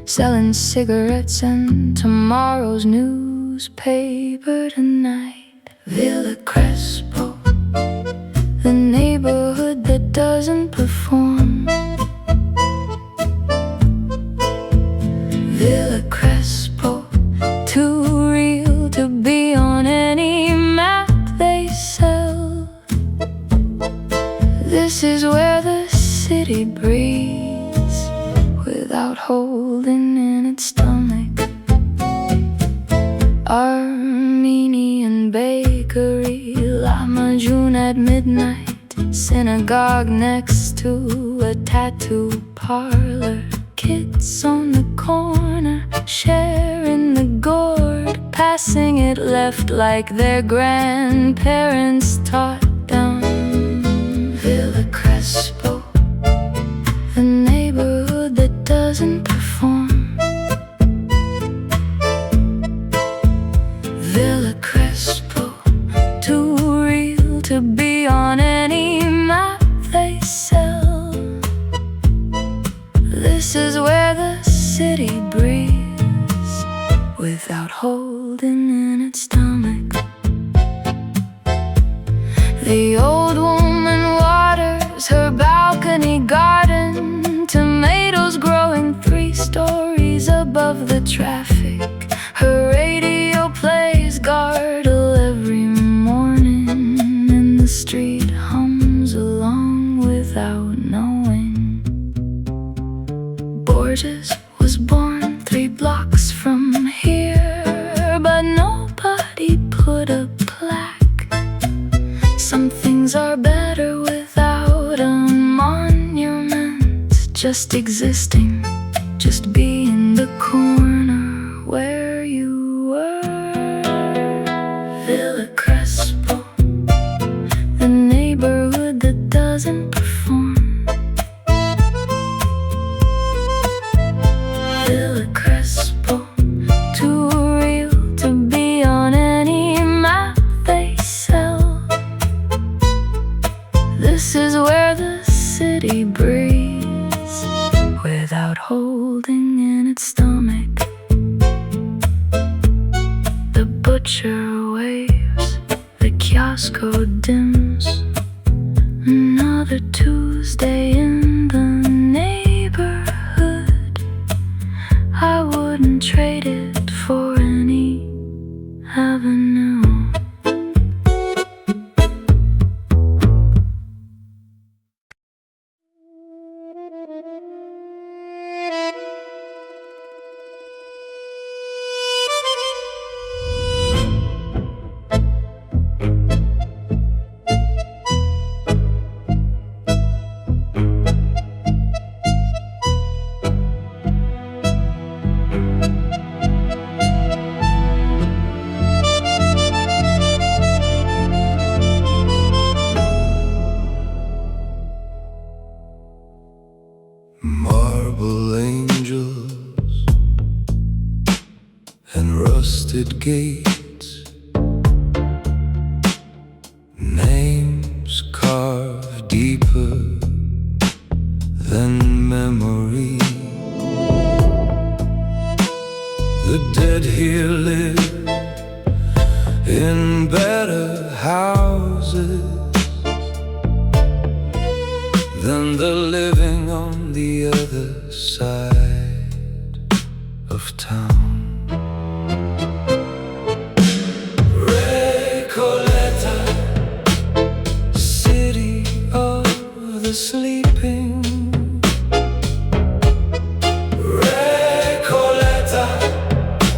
selling cigarettes and tomorrow's newspaper tonight. Villa Crespo, the neighborhood that doesn't perform. Villa Crespo, too real to be on any map they sell. This is where the city breathes without holding in its stomach. Armenian bakery, La Majun at midnight, synagogue next to a tattoo parlor. Kids on the corner, sharing the gourd, passing it left like their grandparents taught them. Villa Crespo, the neighborhood that doesn't perform. Villa Crespo, too real to be on any map they sell. This is where the city breathes without holding in its stomach. The old woman waters her balcony garden, tomatoes growing 3 stories above the traffic. Her radio plays Gardel every morning, and the street hums along without knowing. Borges was born 3 blocks from here, but nobody put a plaque. Some things are better without a monument, just existing, just being the corner where you were. Villa Crespo, the neighborhood that doesn't perform. Villa Crespo, too real to be on any map they sell. This is where the city breathes without holding in its stomach. The butcher waves, the kiosco dims. Another Tuesday in the neighborhood. I wouldn't trade it for any avenue. Marble angels and rusted gates, in better houses than the living on the other side of town. Recoleta, city of the sleeping. Recoleta,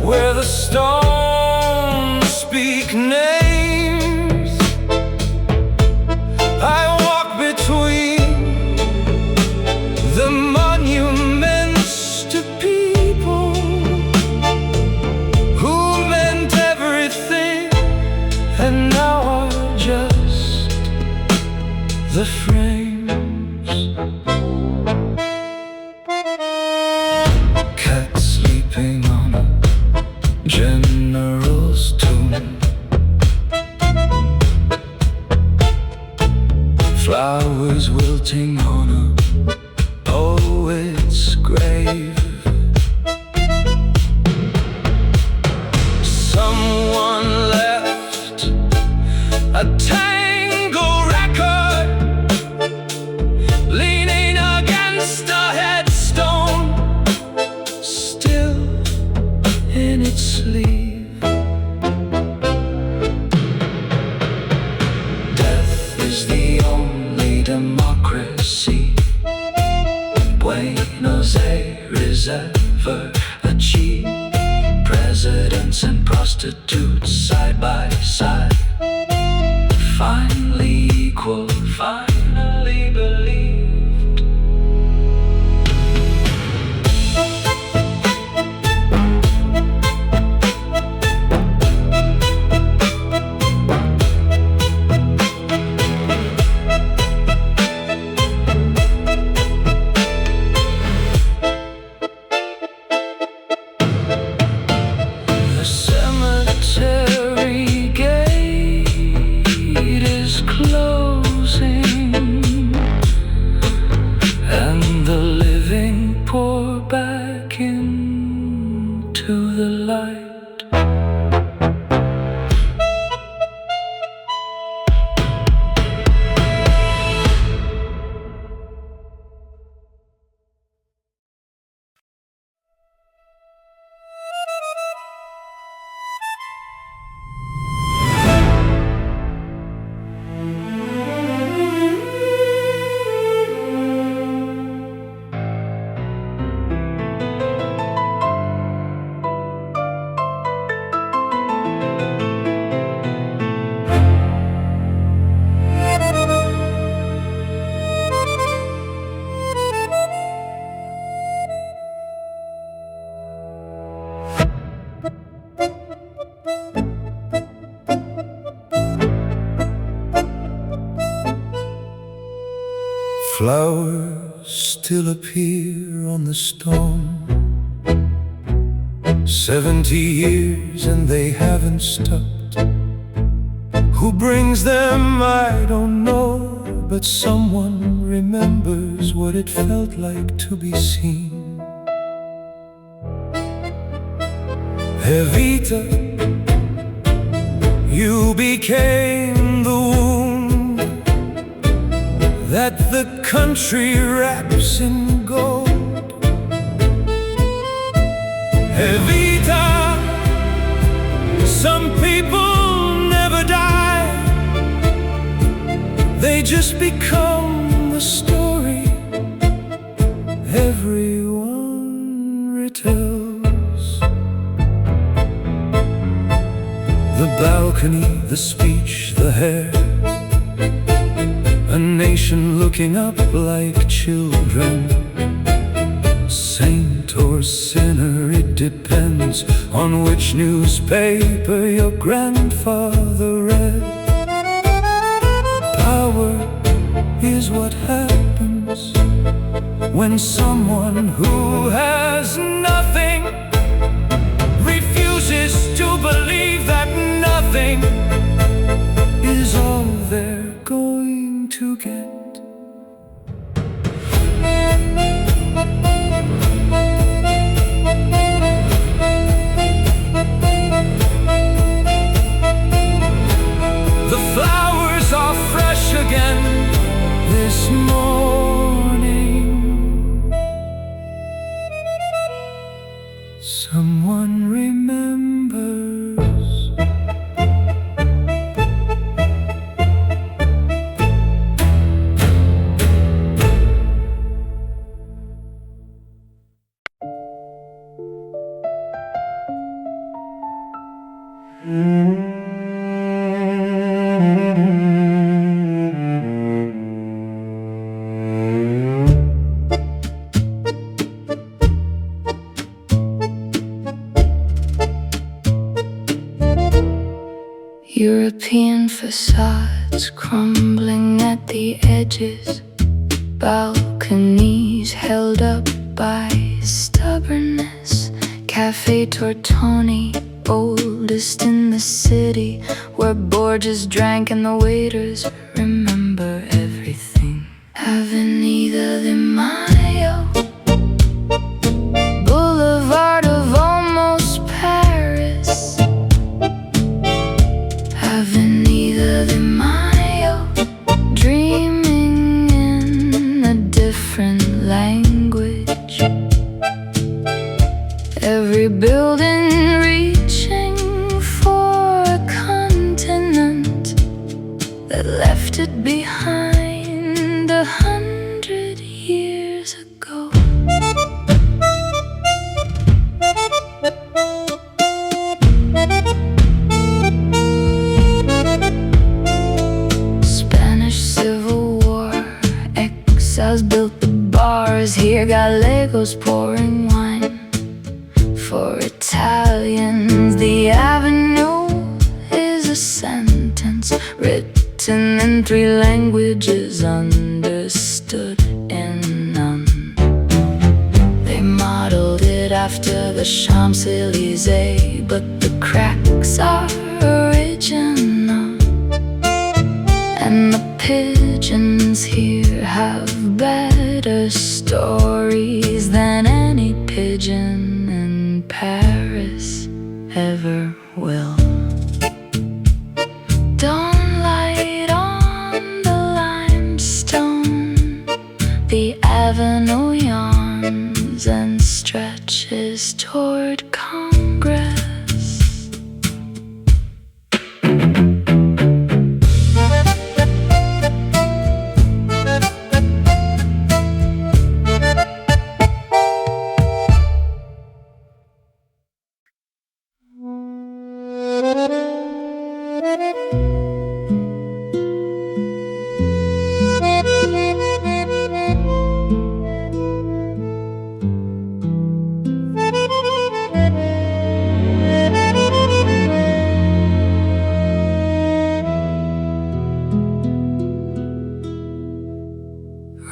where the stones speak names. I walk between the monuments to people who meant everything and now are just the frames. Cat sleeping on a general's tomb. Flowers wilting on a poet's grave. Someone left a tango record leaning against a headstone, still in its sleeve. Death is the only democracy Buenos Aires ever achieved. Presidents and prostitutes side by side, finally equal, finally believed. The cemetery gate is closing, and the living pour back into the light. Flowers still appear on the stone. 70 years and they haven't stopped. Who brings them, I don't know, but someone remembers what it felt like to be seen. Evita, you became the wound that the country wraps in gold. Evita, some people never die, they just become the story everyone retells. The balcony, the speech, the hair, a nation looking up like children. Saint or sinner, it depends on which newspaper your grandfather read. Power is what happens when someone who has nothing refuses to believe that nothing is all they're going to get. European facades crumbling at the edges, balconies held up by stubbornness. Cafe Tortoni, oldest in the city, where Borges drank and the waiters remember everything. Avenida de Mayo, Boulevard of Almost Paris. Avenida de Mayo, dreaming in a different language. Every building reaching for a continent that left it behind 100 years ago. Spanish Civil War, exiles built the bars here, Gallegos pouring wine. For Italians, the avenue is a sentence written in 3 languages, understood in none. They modeled it after the Champs-Élysées, but the cracks are original. And the pigeons here have better stories than any pigeon in Paris ever will. Dawn light on the limestone, the avenue yawns and stretches toward Congress.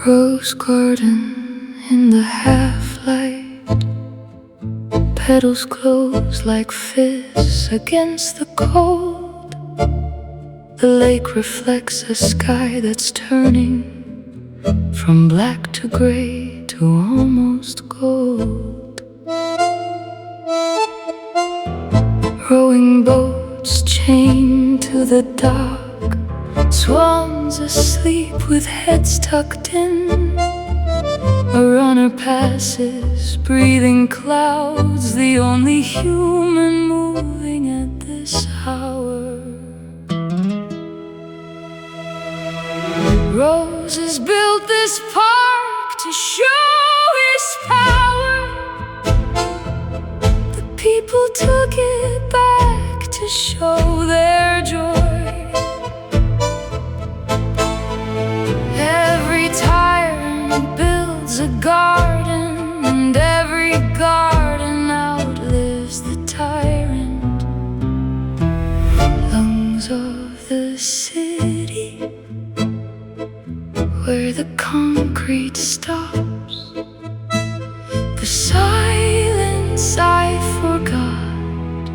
Rose garden in the half-light, petals close like fists against the cold. The lake reflects a sky that's turning from black to gray to almost gold. Rowing boats chained to the dock, swans asleep with heads tucked in. A runner passes, breathing clouds, the only human moving at this hour. Roses built this park to show his power. The people took it back to show their joy. Every tyrant builds a garden, and every garden outlives the tyrant. Lungs of the city, where the concrete stops. The silence I forgot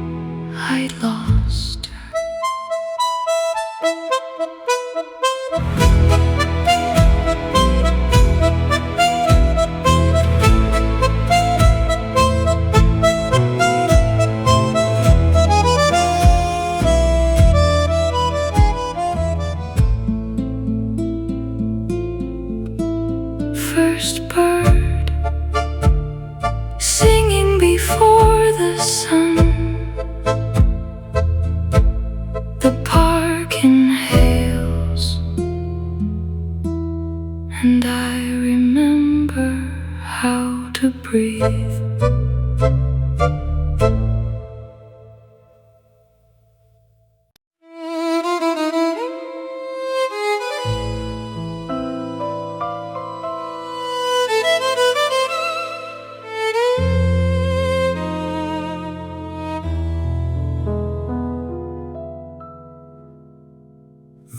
I'd lost. First bird singing before the sun,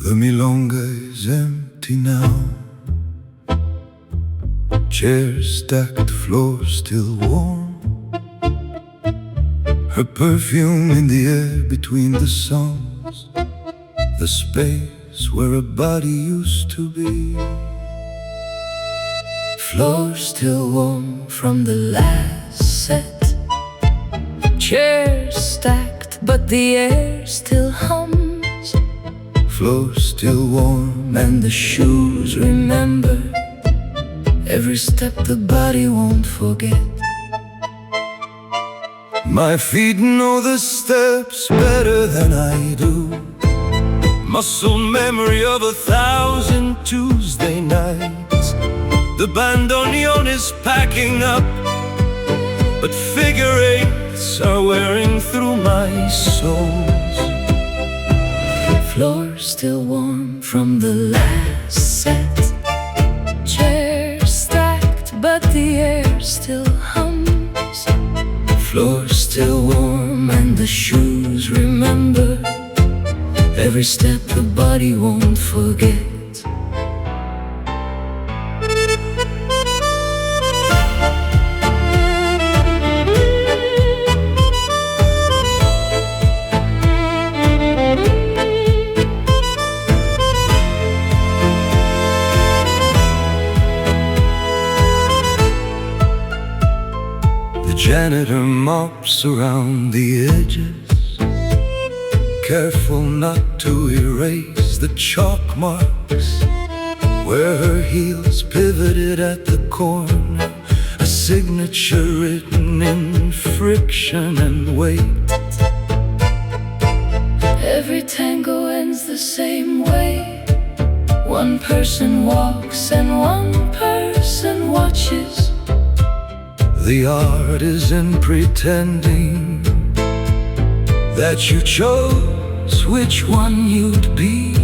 The milonga is empty now. Chairs stacked, floor still warm. Her perfume in the air between the songs. The space where a body used to be. Floor still warm from the last set. Chairs stacked, but the air still hums. Floor still warm And the shoes remember every step the body won't forget. My feet know the steps better than I do. Muscle memory of 1,000 Tuesday nights. The bandoneon is packing up, but figure eights are wearing through my soles. Floor still warm from the last set. Chairs stacked, but the air still hums. Floor still warm and the shoes remember every step the body won't forget. Janitor mops around the edges, careful not to erase the chalk marks where her heels pivoted at the corner, a signature written in friction and weight. Every tango ends the same way. One person walks and one person watches. The art is in pretending that you chose which one you'd be.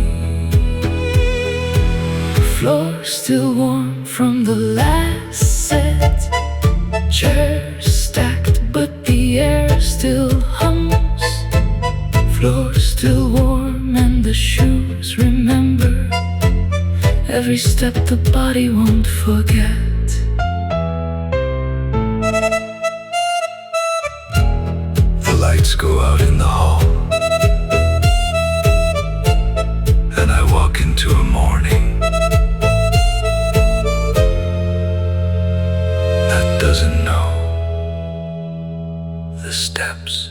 Floor still warm from the last set. Chairs stacked, but the air still hums. Floor still warm and the shoes remember every step the body won't forget. Lights go out in the hall, and I walk into a morning that doesn't know the steps.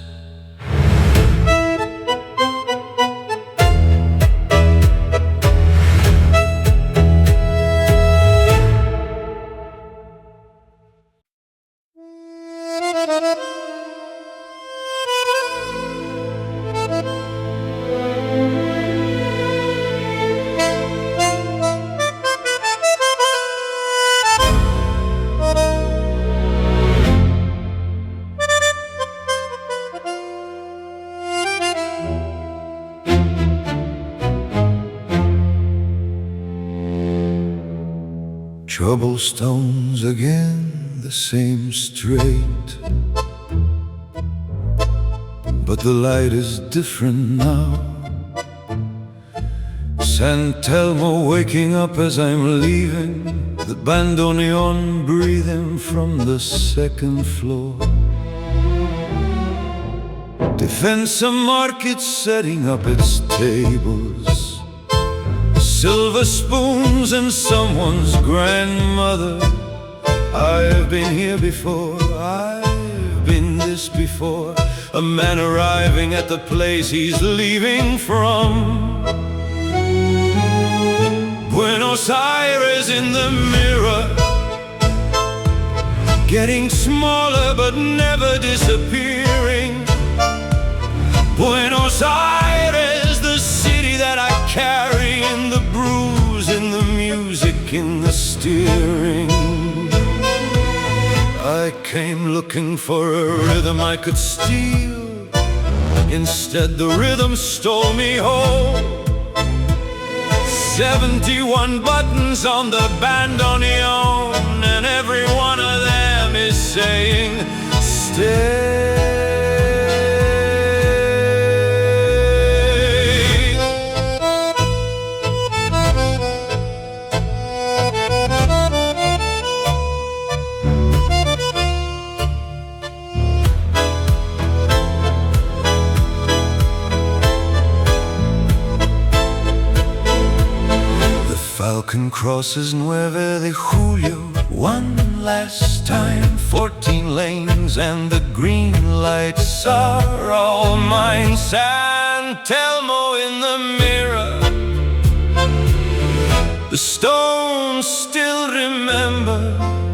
Cobblestones again, the same straight, but the light is different now. San Telmo waking up as I'm leaving, the bandoneon breathing from the second floor. Defensa market setting up its tables, silver spoons and someone's grandmother. I've been here before, I've been this before. A man arriving at the place he's leaving from. Buenos Aires in the mirror, getting smaller but never disappearing. Buenos Aires, the city that I carry in the bruise, in the music, in the steering. I came looking for a rhythm I could steal. Instead the rhythm stole me home. 71 buttons on the bandoneon, and every one of them is saying, stay. Falcon crosses 9 de Julio one last time. 14 lanes and the green lights are all mine. San Telmo in the mirror, the stones still remember